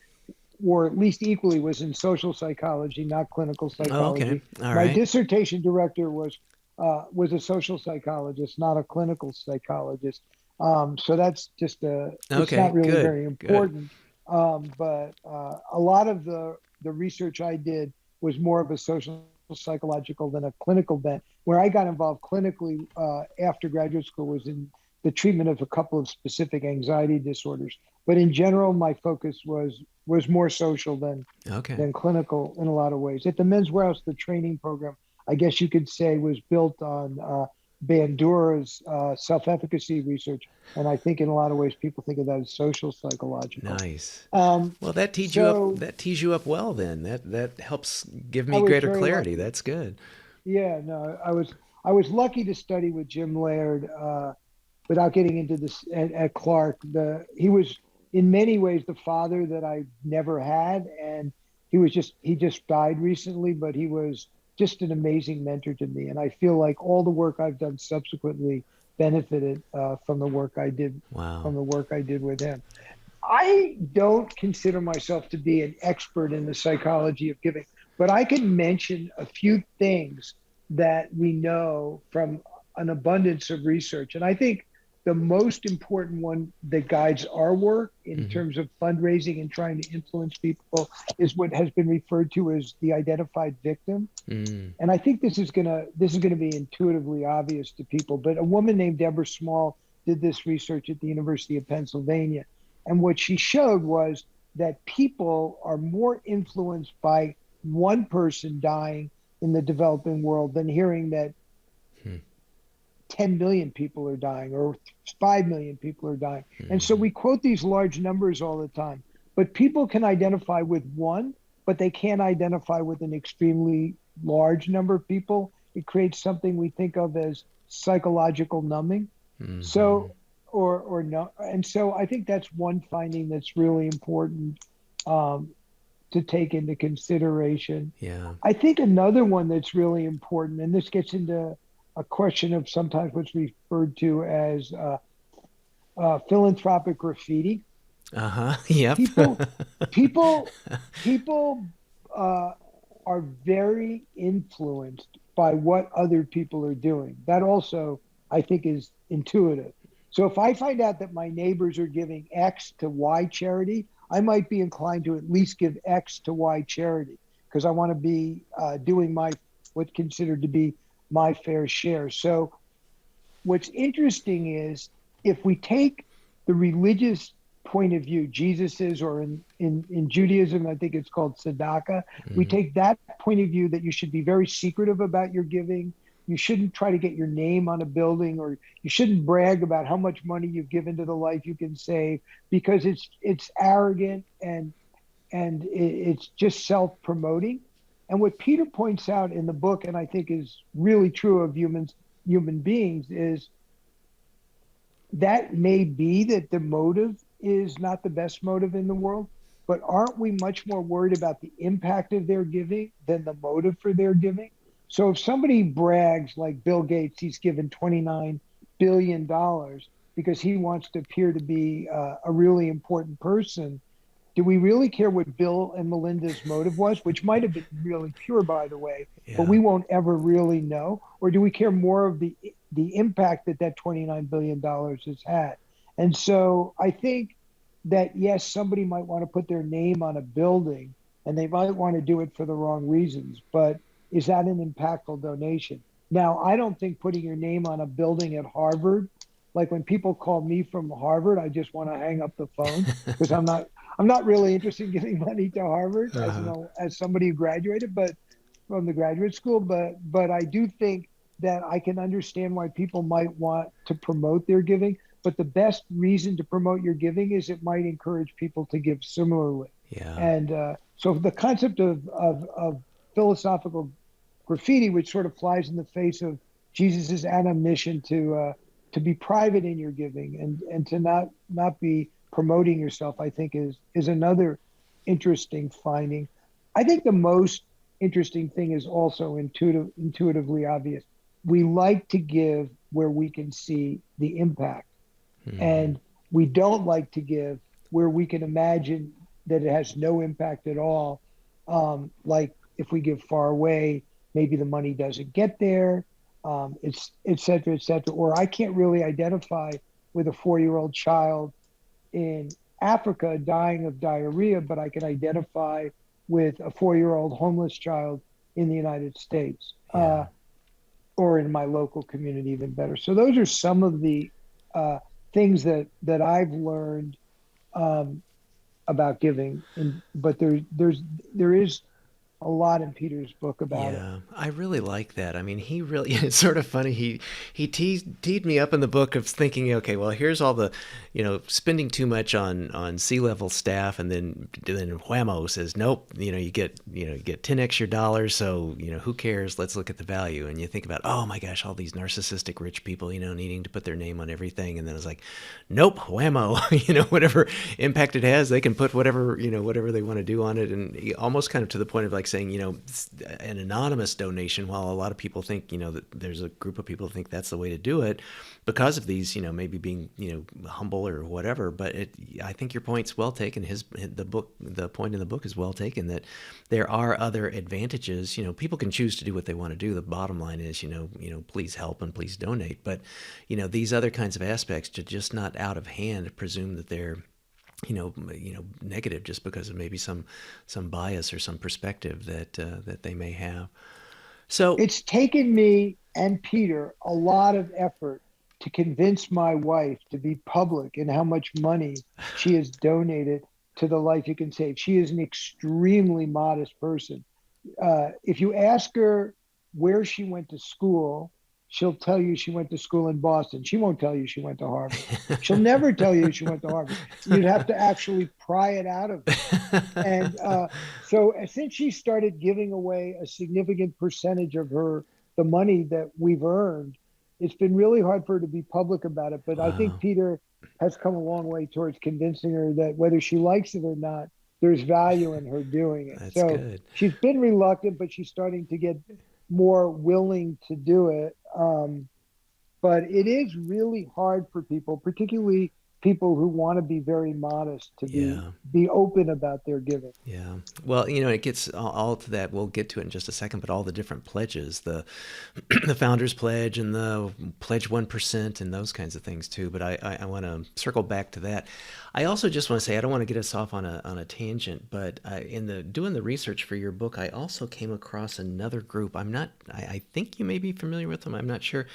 or at least equally, was in social psychology, not clinical Oh, okay. psychology. All My right. dissertation director was a social psychologist, not a clinical psychologist. So that's just it's not Okay, really good, very good. important. But a lot of the research I did was more of a social psychological than a clinical bent. Where I got involved clinically after graduate school was in the treatment of a couple of specific anxiety disorders. But in general, my focus was more social Okay. than clinical in a lot of ways. At the Men's Warehouse, the training program, I guess you could say, was built on Bandura's self-efficacy research, and I think in a lot of ways people think of that as social psychological. Nice. Um, Well, that tees you up. so That tees you up well. Then that helps give I me was greater very clarity. lucky. That's good. Yeah, no, I was lucky to study with Jim Laird. Without getting into this at Clark, he was in many ways the father that I never had, and he just died recently, but he was just an amazing mentor to me, and I feel like all the work I've done subsequently benefited Wow. from the work I did with him. I don't consider myself to be an expert in the psychology of giving, but I can mention a few things that we know from an abundance of research. And I think the most important one that guides our work in Hmm. terms of fundraising and trying to influence people is what has been referred to as the identified victim. Mm. And I think this is gonna be intuitively obvious to people. But a woman named Deborah Small did this research at the University of Pennsylvania, and what she showed was that people are more influenced by one person dying in the developing world than hearing that Hmm. 10 million people are dying or 5 million people are dying. And so Hmm. we quote these large numbers all the time, but people can identify with one, but they can't identify with an extremely large number of people. It creates something we think of as psychological numbing. Hmm. So, or no. And so I think that's one finding that's really important um, to take into consideration. Yeah. I think another one that's really important, and this gets into a question of sometimes what's referred to as philanthropic graffiti. Uh huh. Yep. People, people, people uh, are very influenced by what other people are doing. That also, I think, is intuitive. So if I find out that my neighbors are giving X to Y charity, I might be inclined to at least give X to Y charity because I want to be doing my what's considered to be my fair share. So what's interesting is if we take the religious point of view, Jesus's, or in Judaism, I think it's called tzedakah. We Mm. take that point of view that you should be very secretive about your giving. You shouldn't try to get your name on a building, or you shouldn't brag about how much money you've given to the life you can save, because it's arrogant and it's just self-promoting. And what Peter points out in the book, and I think is really true of human beings, is that may be that the motive is not the best motive in the world, but aren't we much more worried about the impact of their giving than the motive for their giving? So if somebody brags like Bill Gates, he's given $29 billion because he wants to appear to be a really important person, do we really care what Bill and Melinda's motive was, which might have been really pure, by the way, but Yeah. we won't ever really know? Or do we care more of the impact that that $29 billion has had. And so I think that, yes, somebody might want to put their name on a building and they might want to do it for the wrong reasons, but is that an impactful donation? Now, I don't think putting your name on a building at Harvard, like when people call me from Harvard, I just want to hang up the phone because I'm not really interested in giving money to Harvard as Uh-huh. as somebody who graduated, but from the graduate school. But I do think that I can understand why people might want to promote their giving. But the best reason to promote your giving is it might encourage people to give similarly. Yeah. And so the concept of philosophical graffiti, which sort of flies in the face of Jesus's admonition to be private in your giving and to not be promoting yourself, I think is another interesting finding. I think the most interesting thing is also intuitively obvious. We like to give where we can see the impact, Mm-hmm. and we don't like to give where we can imagine that it has no impact at all. Like if we give far away, maybe the money doesn't get there, it's et cetera, et cetera. Or I can't really identify with a 4-year-old child in Africa dying of diarrhea, but I can identify with a 4-year-old homeless child in the United States, Yeah. or in my local community, even better. So those are some of the uh, things that I've learned um, about giving, but there is a lot in Peter's book about it. Yeah, I really like that. I mean, he really, it's sort of funny. He teed me up in the book of thinking, okay, well, here's all the, spending too much on C-level staff, and then Whammo says, nope, you get 10 extra dollars, so, who cares? Let's look at the value. And you think about, oh my gosh, all these narcissistic rich people, needing to put their name on everything, and then it's like, nope, Whammo, whatever impact it has, they can put whatever they want to do on it, and almost kind of to the point of like saying, an anonymous donation, while a lot of people think, that there's a group of people who think that's the way to do it because of these, maybe being, humble or whatever. But I think your point's well taken. The point in the book is well taken, that there are other advantages. People can choose to do what they want to do. The bottom line is, please help and please donate. But, these other kinds of aspects, to just not out of hand presume that they're negative just because of maybe some bias or some perspective that they may have. So It's taken me and Peter a lot of effort to convince my wife to be public in how much money she has donated to the Life You Can Save. She is an extremely modest person. If you ask her where she went to school, she'll tell you she went to school in Boston. She won't tell you she went to Harvard. She'll never tell you she went to Harvard. You'd have to actually pry it out of her. And so since she started giving away a significant percentage of the money that we've earned, it's been really hard for her to be public about it. But I think wow, Peter has come a long way towards convincing her that whether she likes it or not, there's value in her doing it. that's So good. she's been reluctant, but she's starting to get more willing to do it. But it is really hard for people, particularly people who want to be very modest, to Yeah. be open about their giving. Yeah. Well, it gets all to that. We'll get to it in just a second, but all the different pledges, the the founders pledge and the pledge 1% and those kinds of things too. But I want to circle back to that. I also just want to say, I don't want to get us off on a tangent, but in the doing the research for your book, I also came across another group. I think you may be familiar with them. I'm not sure.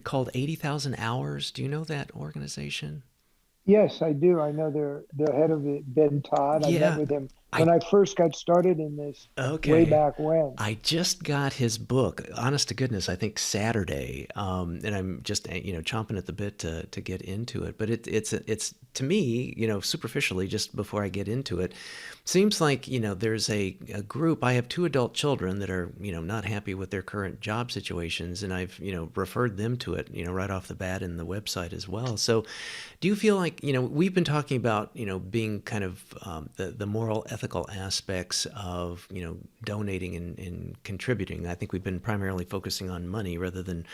Called 80,000 Hours. Do you know that organization? Yes, I do. I know the head of it, Ben Todd. I met Yeah. with him I when I first got started in this way Okay. back when. I just got his book, honest to goodness, I think Saturday, and I'm just chomping at the bit to get into it. But it's to me, superficially, just before I get into it, seems like there's a group. I have two adult children that are not happy with their current job situations, and I've referred them to it right off the bat in the website as well. So, do you feel like we've been talking about, being kind of the moral, ethical aspects of, donating and contributing. I think we've been primarily focusing on money rather than,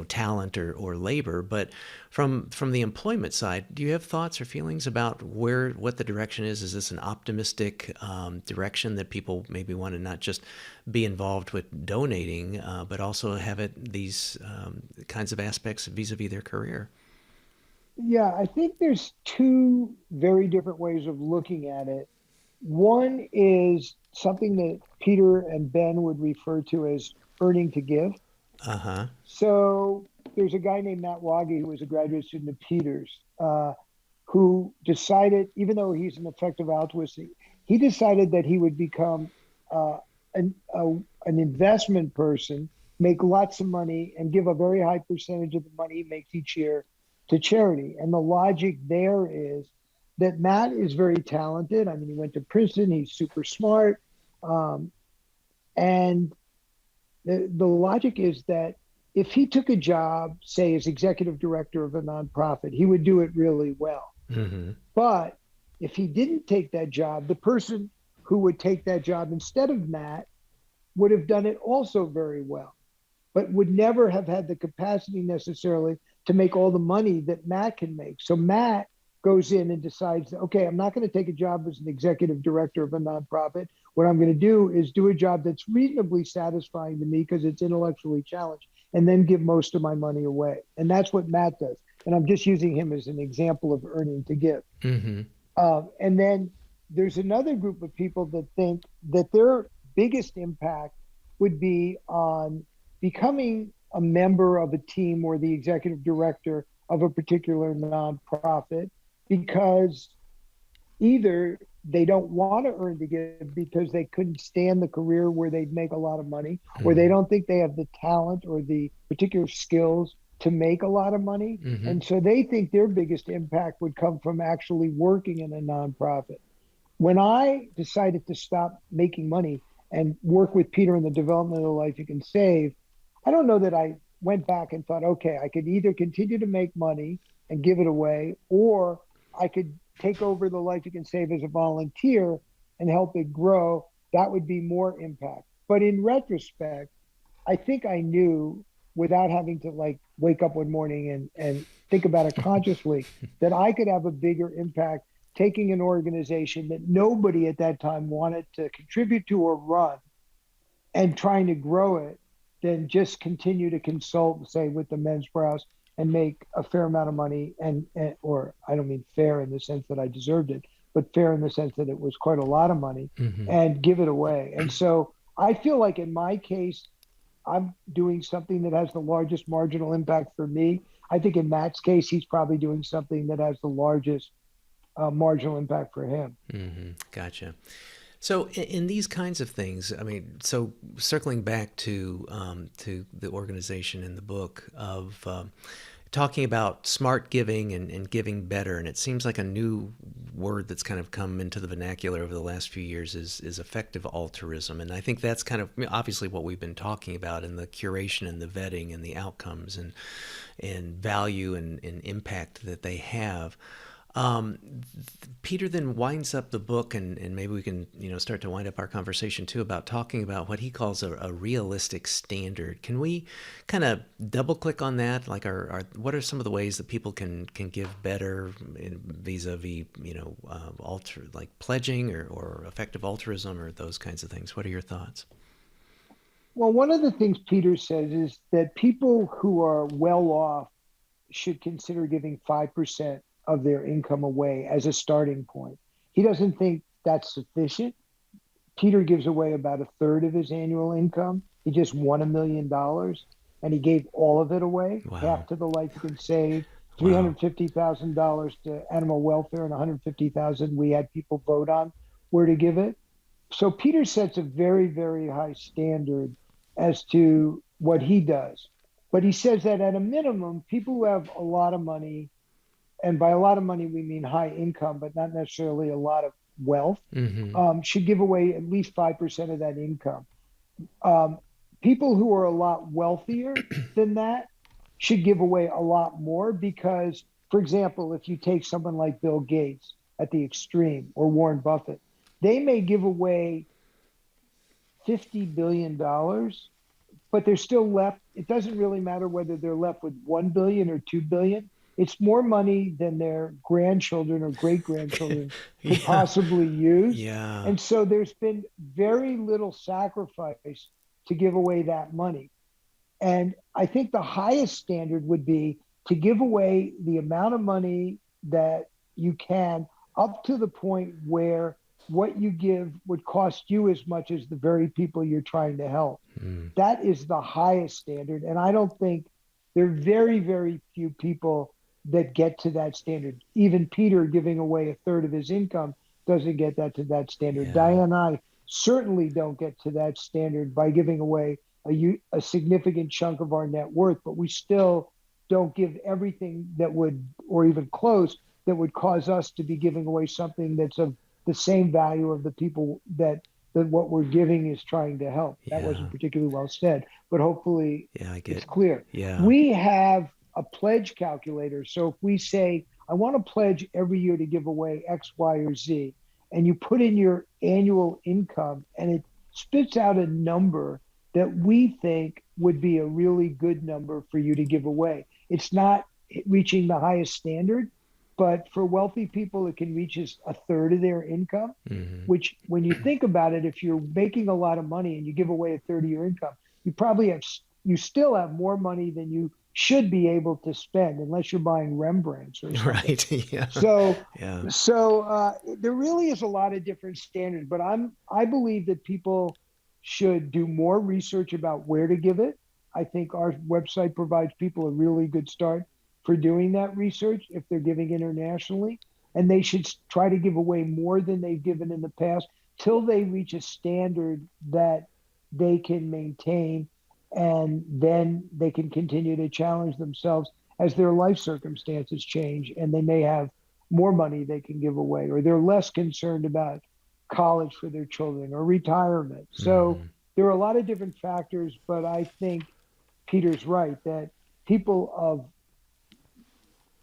talent or labor. But from the employment side, do you have thoughts or feelings about what the direction is? Is this an optimistic direction that people maybe want to not just be involved with donating, but also have these kinds of aspects vis-a-vis their career? Yeah, I think there's two very different ways of looking at it. One is something that Peter and Ben would refer to as earning to give. Uh-huh. So there's a guy named Matt Wagi who was a graduate student of Peter's, who decided, even though he's an effective altruist, he decided that he would become uh, an investment person, make lots of money, and give a very high percentage of the money he makes each year to charity. And the logic there is that Matt is very talented. I mean, he went to Princeton, he's super smart. Um, and the logic is that if he took a job, say as executive director of a nonprofit, he would do it really well. Mm-hmm. But if he didn't take that job, the person who would take that job instead of Matt would have done it also very well, but would never have had the capacity necessarily to make all the money that Matt can make. So Matt goes in and decides, okay, I'm not going to take a job as an executive director of a nonprofit. What I'm going to do is do a job that's reasonably satisfying to me because it's intellectually challenged, and then give most of my money away. And that's what Matt does. And I'm just using him as an example of earning to give. Mm-hmm. And then there's another group of people that think that their biggest impact would be on becoming a member of a team or the executive director of a particular nonprofit, because either they don't want to earn to give because they couldn't stand the career where they'd make a lot of money, or they don't think they have the talent or the particular skills to make a lot of money. Mm-hmm. And so they think their biggest impact would come from actually working in a nonprofit. When I decided to stop making money and work with Peter in the development of the life you can save, I don't know that I went back and thought, okay, I could either continue to make money and give it away, or I could take over the life you can save as a volunteer and help it grow. That would be more impact. But in retrospect, I think I knew, without having to like wake up one morning and think about it consciously, that I could have a bigger impact taking an organization that nobody at that time wanted to contribute to or run and trying to grow it, than just continue to consult, say, with the Men's Browse and make a fair amount of money, or I don't mean fair in the sense that I deserved it, but fair in the sense that it was quite a lot of money, Mm-hmm. and give it away. And so I feel like in my case, I'm doing something that has the largest marginal impact for me. I think in Matt's case, he's probably doing something that has the largest marginal impact for him. Mm-hmm. Gotcha. So in these kinds of things, I mean, so circling back to the organization in the book of talking about smart giving and giving better, and it seems like a new word that's kind of come into the vernacular over the last few years is effective altruism, and I think that's kind of obviously what we've been talking about in the curation and the vetting and the outcomes and value and impact that they have. Peter then winds up the book, and maybe we can start to wind up our conversation too, about talking about what he calls a realistic standard. Can we kind of double click on that? Like, what are some of the ways that people can give better vis-a-vis like pledging or effective altruism or those kinds of things? What are your thoughts? Well, one of the things Peter says is that people who are well off should consider giving 5% of their income away as a starting point. He doesn't think that's sufficient. Peter gives away about a third of his annual income. He just won $1 million and he gave all of it away. Wow. Half to the Life You Can Save, Wow. $350,000 to animal welfare, and $150,000 we had people vote on where to give it. So Peter sets a very, very high standard as to what he does. But he says that at a minimum, people who have a lot of money, and by a lot of money, we mean high income, but not necessarily a lot of wealth, Mm-hmm. should give away at least 5% of that income. People who are a lot wealthier than that should give away a lot more, because For example, if you take someone like Bill Gates at the extreme or Warren Buffett, they may give away $50 billion, but they're still left. It doesn't really matter whether they're left with 1 billion or 2 billion. It's more money than their grandchildren or great grandchildren could Yeah. possibly use. Yeah. And so there's been very little sacrifice to give away that money. And I think the highest standard would be to give away the amount of money that you can, up to the point where what you give would cost you as much as the very people you're trying to help. Mm. That is the highest standard. And I don't think there are very, very few people that get to that standard. Even Peter giving away a third of his income doesn't get that to that standard. Yeah. Diane and I certainly don't get to that standard by giving away a significant chunk of our net worth, but we still don't give everything that would, or even close, that would cause us to be giving away something that's of the same value of the people that what we're giving is trying to help. That Yeah. wasn't particularly well said, but hopefully Yeah, I it's get. clear. Yeah. We have a pledge calculator. So if we say, I want to pledge every year to give away X, Y, or Z, and you put in your annual income and it spits out a number that we think would be a really good number for you to give away. It's not reaching the highest standard, but for wealthy people, it can reach a third of their income, Mm-hmm. which when you think about it, if you're making a lot of money and you give away a third of your income, you still have more money than you should be able to spend unless you're buying Rembrandts or something. Right. Yeah. So, Yeah. there really is a lot of different standards, but I believe that people should do more research about where to give it. I think our website provides people a really good start for doing that research if they're giving internationally, and they should try to give away more than they've given in the past till they reach a standard that they can maintain, and then they can continue to challenge themselves as their life circumstances change, and they may have more money they can give away, or they're less concerned about college for their children or retirement. So Mm-hmm. there are a lot of different factors, but I think Peter's right that people of,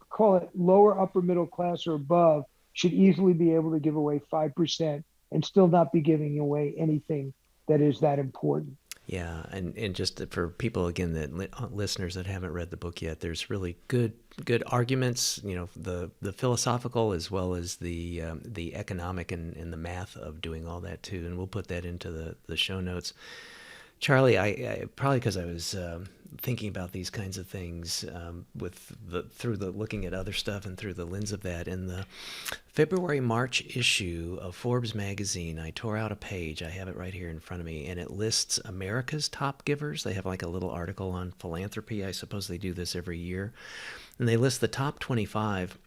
call it lower upper middle class or above, should easily be able to give away 5% and still not be giving away anything that is that important. Yeah, and just for people again listeners that haven't read the book yet, there's really good arguments, the philosophical as well as the economic and the math of doing all that too, and we'll put that into the show notes. Charlie, I probably because I was thinking about these kinds of things through the looking at other stuff and through the lens of that. In the February-March issue of Forbes magazine, I tore out a page. I have it right here in front of me, and it lists America's top givers. They have like a little article on philanthropy. I suppose they do this every year, and they list the top 25.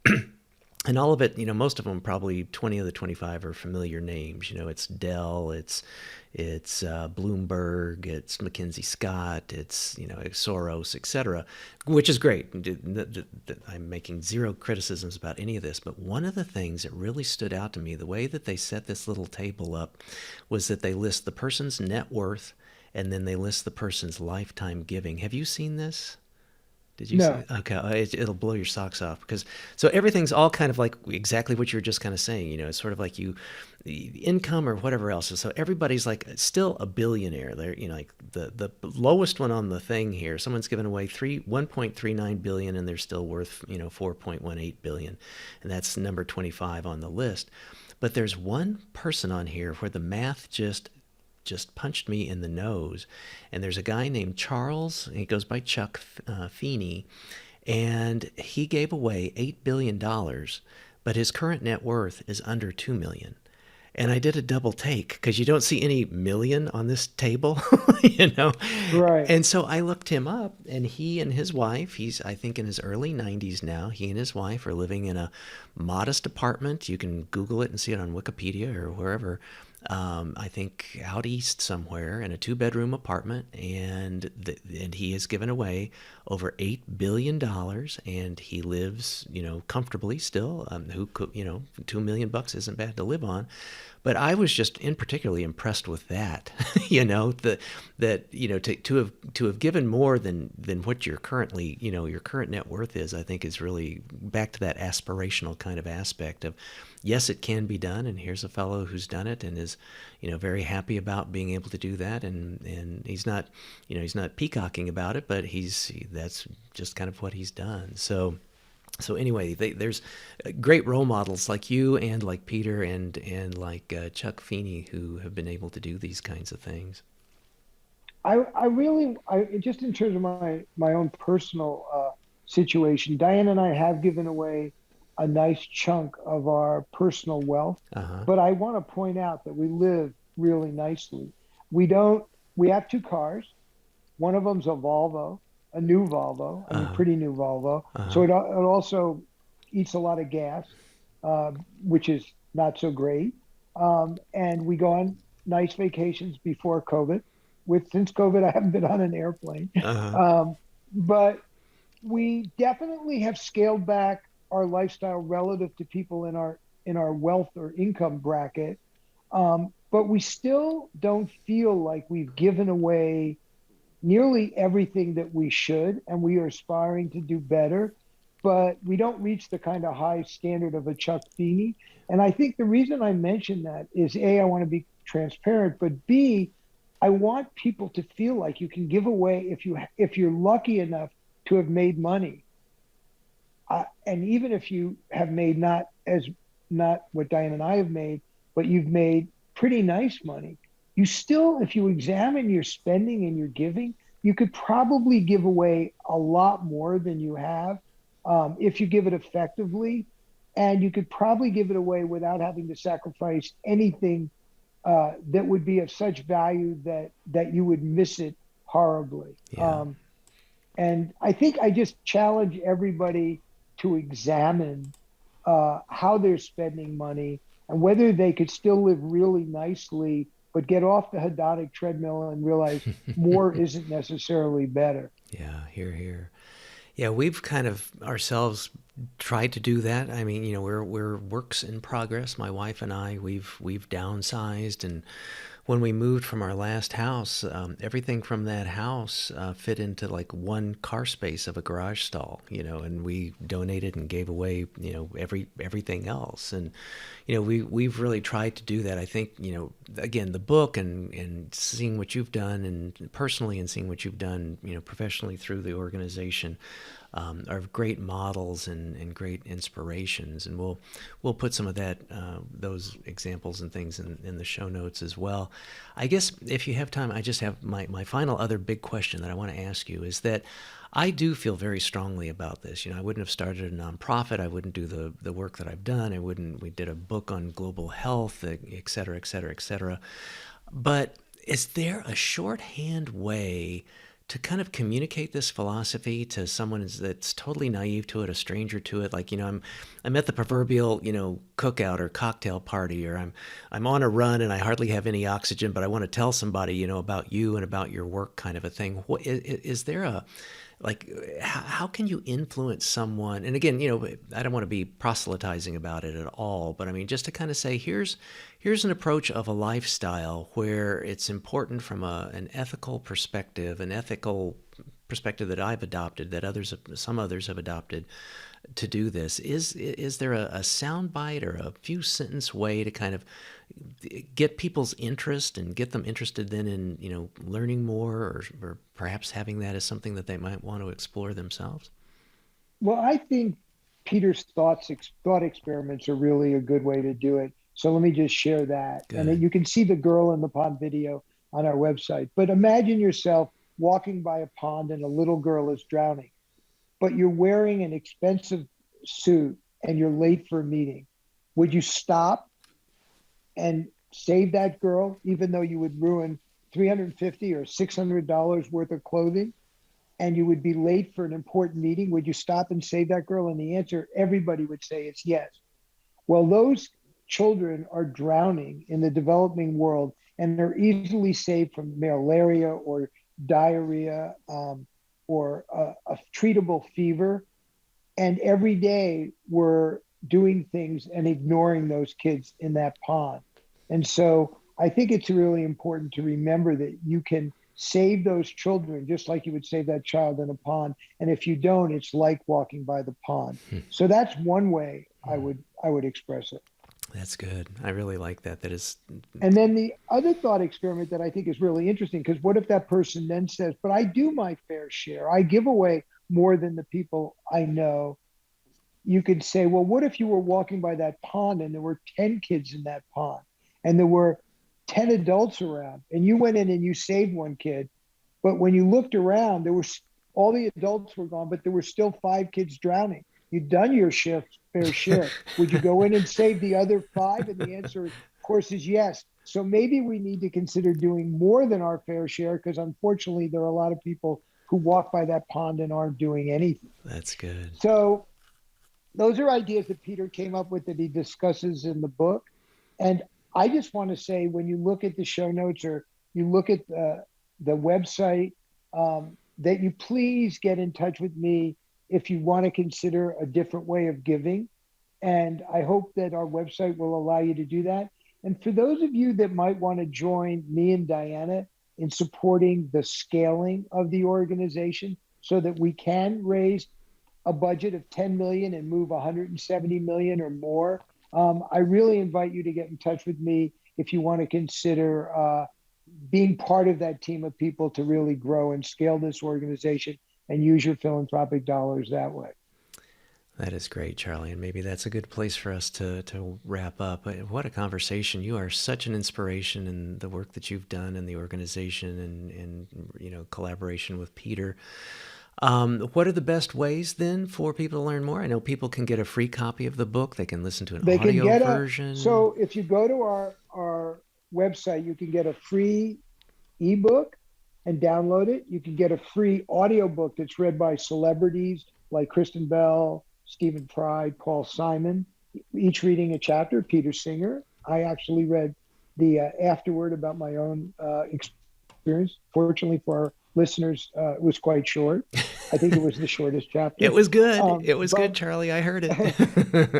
And all of it, most of them, probably 20 of the 25 are familiar names. It's Dell, it's Bloomberg, it's McKinsey Scott, it's Soros, etc., which is great. I'm making zero criticisms about any of this, but one of the things that really stood out to me, the way that they set this little table up, was that they list the person's net worth and then they list the person's lifetime giving. Have you seen this? Did you No. see? Okay, it'll blow your socks off because so everything's all kind of like exactly what you were just kind of saying. It's sort of like the income or whatever else. So everybody's like still a billionaire. They're like the lowest one on the thing here. Someone's given away 1.39 billion and they're still worth 4.18 billion, and that's number 25 on the list. But there's one person on here where the math just punched me in the nose. And there's a guy named Charles, he goes by Chuck Feeney, and he gave away $8 billion, but his current net worth is under $2 million. And I did a double take because you don't see any million on this table, Right. And so I looked him up, and he and his wife, he's, I think, in his early 90s now, he and his wife are living in a modest apartment. You can Google it and see it on Wikipedia or wherever. I think out east somewhere in a 2-bedroom apartment, and he has given away over $8 billion, and he lives, comfortably still. Who could, $2 million isn't bad to live on, But I was just in particularly impressed with that, you know, that to have given more than what your currently, your current net worth is, I think is really back to that aspirational kind of aspect of, yes, it can be done, and here's a fellow who's done it and is, very happy about being able to do that, and he's not, he's not peacocking about it, but that's just kind of what he's done. So anyway, there's great role models like you and like Peter and like Chuck Feeney who have been able to do these kinds of things. I just in terms of my own personal situation, Diane and I have given away a nice chunk of our personal wealth, Uh huh. but I want to point out that we live really nicely. We don't. We have two cars. One of them's a Volvo, a new Volvo. I Uh mean, huh. pretty new Volvo. Uh So huh. it also eats a lot of gas, which is not so great. And we go on nice vacations before COVID. Since COVID, I haven't been on an airplane. Uh huh. Um, but we definitely have scaled back our lifestyle relative to people in our wealth or income bracket. But we still don't feel like we've given away nearly everything that we should, and we are aspiring to do better, but we don't reach the kind of high standard of a Chuck Feeney. And I think the reason I mention that is A, I want to be transparent, but B, I want people to feel like you can give away if you're lucky enough to have made money, and even if you have made not what Diane and I have made, but you've made pretty nice money. You still, if you examine your spending and your giving, you could probably give away a lot more than you have if you give it effectively, and you could probably give it away without having to sacrifice anything that would be of such value that you would miss it horribly. Yeah. And I think I just challenge everybody to examine how they're spending money and whether they could still live really nicely, but get off the hedonic treadmill and realize more isn't necessarily better. Yeah. Here. Here. Yeah, we've kind of ourselves tried to do that. I mean, we're works in progress. My wife and I, we've downsized, and when we moved from our last house, everything from that house fit into like one car space of a garage stall, and we donated and gave away, everything else. And, we've really tried to do that. I think, again, the book and seeing what you've done and personally and seeing what you've done, professionally through the organization, are great models and great inspirations. And we'll put some of that those examples and things in the show notes as well. I guess if you have time, I just have my final other big question that I want to ask you is that I do feel very strongly about this. I wouldn't have started a nonprofit. I wouldn't do the work that I've done. We did a book on global health, et cetera, et cetera, et cetera. But is there a shorthand way to kind of communicate this philosophy to someone that's totally naive to it, a stranger to it? Like, I'm at the proverbial, cookout or cocktail party, or I'm on a run and I hardly have any oxygen, but I want to tell somebody, about you and about your work, kind of a thing. Is there a, like, how can you influence someone? And again, I don't want to be proselytizing about it at all, but I mean, just to kind of say, here's an approach of a lifestyle where it's important from an ethical perspective, that I've adopted, that some others have adopted, to do this. Is there a sound bite or a few sentence way to kind of get people's interest and get them interested then in learning more, or perhaps having that as something that they might want to explore themselves? Well, I think Peter's thought experiments are really a good way to do it. So let me just share that. And then Good. you can see the girl in the pond video on our website. But imagine yourself walking by a pond and a little girl is drowning, but you're wearing an expensive suit and you're late for a meeting. Would you stop and save that girl, even though you would ruin $350 or $600 worth of clothing? And you would be late for an important meeting, would you stop and save that girl? And the answer, everybody would say, is yes. Well, those children are drowning in the developing world and are easily saved from malaria or diarrhea, or a treatable fever. And every day we're doing things and ignoring those kids in that pond. And so I think it's really important to remember that you can save those children just like you would save that child in a pond. And if you don't, it's like walking by the pond. So that's one way I would express it. That's good. I really like that. That is, And then the other thought experiment that I think is really interesting, because what if that person then says, but I do my fair share, I give away more than the people I know. You could say, well, what if you were walking by that pond and there were 10 kids in that pond and there were 10 adults around and you went in and you saved one kid, but when you looked around, there was all the adults were gone, but there were still 5 kids drowning. You'd done your shift, fair share. Would you go in and save the other 5? And the answer, of course, is yes. So maybe we need to consider doing more than our fair share, because unfortunately, there are a lot of people who walk by that pond and aren't doing anything. that's good. So those are ideas that Peter came up with that he discusses in the book. And I just want to say, when you look at the show notes or you look at the website, that you please get in touch with me if you want to consider a different way of giving. And I hope that our website will allow you to do that. And for those of you that might want to join me and Diana in supporting the scaling of the organization so that we can raise a budget of 10 million and move 170 million or more, I really invite you to get in touch with me if you want to consider being part of that team of people to really grow and scale this organization and use your philanthropic dollars that way. That is great, Charlie, and maybe that's a good place for us to wrap up. What a conversation! You are such an inspiration in the work that you've done in the organization and collaboration with Peter. What are the best ways then for people to learn more? I know people can get a free copy of the book. They can listen to an They can audio get version. So if you go to our website, you can get a free ebook and download it. You can get a free audiobook that's read by celebrities like Kristen Bell, Stephen Fry, Paul Simon, each reading a chapter. Peter Singer. I actually read the afterword about my own experience. Fortunately for our listeners, it was quite short. I think it was the shortest chapter. It was good. It was good, Charlie. I heard it.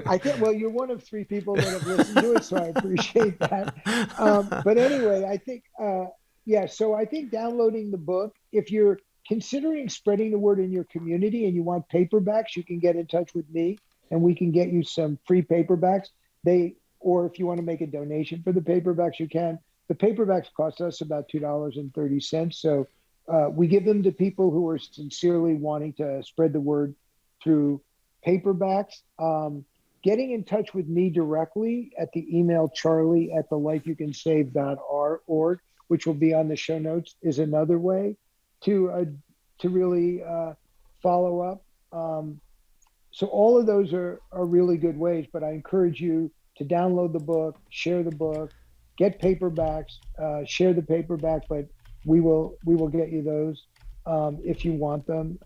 I think, well, you're one of 3 people that have listened to it, so I appreciate that. But anyway, I think, so I think downloading the book, if you're considering spreading the word in your community and you want paperbacks, you can get in touch with me and we can get you some free paperbacks. Or if you want to make a donation for the paperbacks, you can. The paperbacks cost us about $2.30. So we give them to people who are sincerely wanting to spread the word through paperbacks. Getting in touch with me directly at the email charlie@thelifeyoucansave.org, which will be on the show notes, is another way to really follow up. So all of those are really good ways, but I encourage you to download the book, share the book, get paperbacks, share the paperback, but we will get you those if you want them.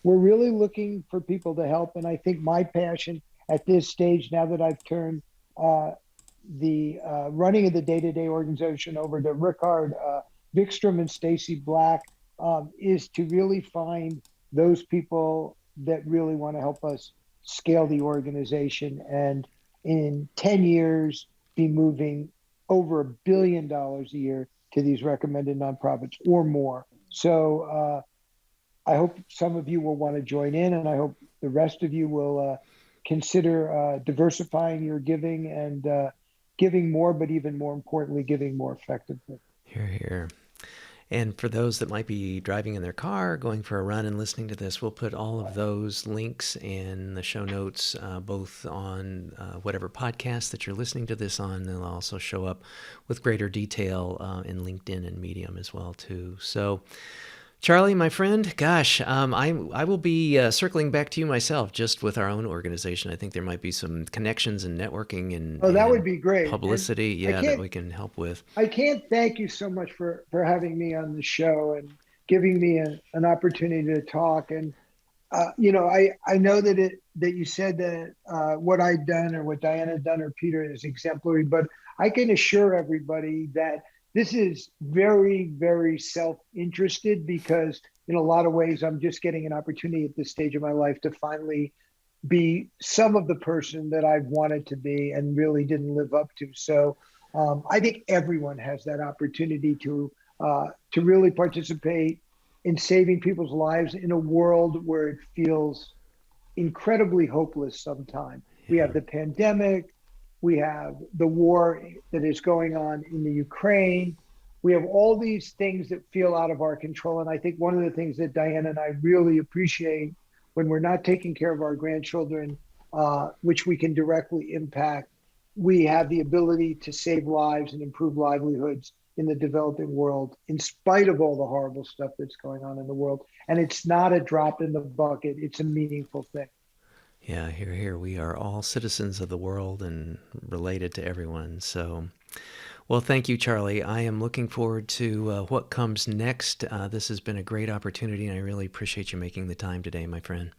We're really looking for people to help, and I think my passion at this stage, now that I've turned the running of the day-to-day organization over to Rickard Vikstrom and Stacy Black, is to really find those people that really want to help us scale the organization and in 10 years be moving over $1 billion a year to these recommended nonprofits or more. So I hope some of you will want to join in, and I hope the rest of you will consider diversifying your giving and giving more, but even more importantly, giving more effectively. Hear, hear. And for those that might be driving in their car, going for a run and listening to this, we'll put all of those links in the show notes, both on whatever podcast that you're listening to this on. They'll also show up with greater detail in LinkedIn and Medium as well, too. So, Charlie, my friend, gosh, I will be circling back to you myself just with our own organization. I think there might be some connections and networking and that would be great. Publicity, that we can help with. I can't thank you so much for having me on the show and giving me an opportunity to talk. And I know that you said that what I'd done or what Diana had done or Peter is exemplary, but I can assure everybody that this is very, very self-interested, because in a lot of ways, I'm just getting an opportunity at this stage of my life to finally be some of the person that I've wanted to be and really didn't live up to. So I think everyone has that opportunity to really participate in saving people's lives in a world where it feels incredibly hopeless sometimes. We Yeah. have the pandemic, we have the war that is going on in the Ukraine. We have all these things that feel out of our control. And I think one of the things that Diana and I really appreciate when we're not taking care of our grandchildren, which we can directly impact, we have the ability to save lives and improve livelihoods in the developing world, in spite of all the horrible stuff that's going on in the world. And it's not a drop in the bucket, it's a meaningful thing. Yeah, here, here. We are all citizens of the world and related to everyone. So, well, thank you, Charlie. I am looking forward to what comes next. This has been a great opportunity, and I really appreciate you making the time today, my friend.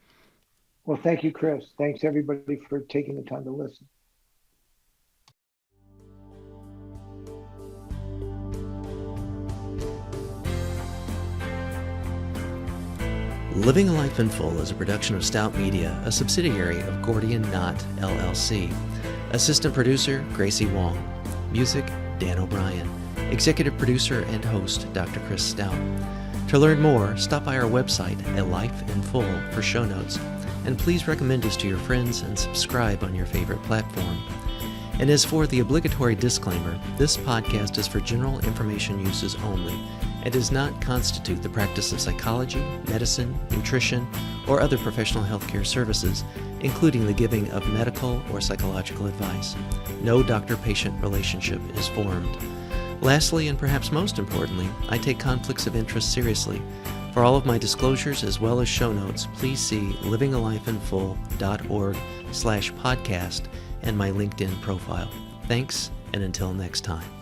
Well, thank you, Chris. Thanks, everybody, for taking the time to listen. Living a Life in Full is a production of Stout Media, a subsidiary of Gordian Knot, LLC. Assistant producer, Gracie Wong. Music, Dan O'Brien. Executive producer and host, Dr. Chris Stout. To learn more, stop by our website, A Life in Full, for show notes. And please recommend us to your friends and subscribe on your favorite platform. And as for the obligatory disclaimer, this podcast is for general information uses only and does not constitute the practice of psychology, medicine, nutrition, or other professional healthcare services, including the giving of medical or psychological advice. No doctor-patient relationship is formed. Lastly, and perhaps most importantly, I take conflicts of interest seriously. For all of my disclosures as well as show notes, please see livingalifeinfull.org/podcast and my LinkedIn profile. Thanks, and until next time.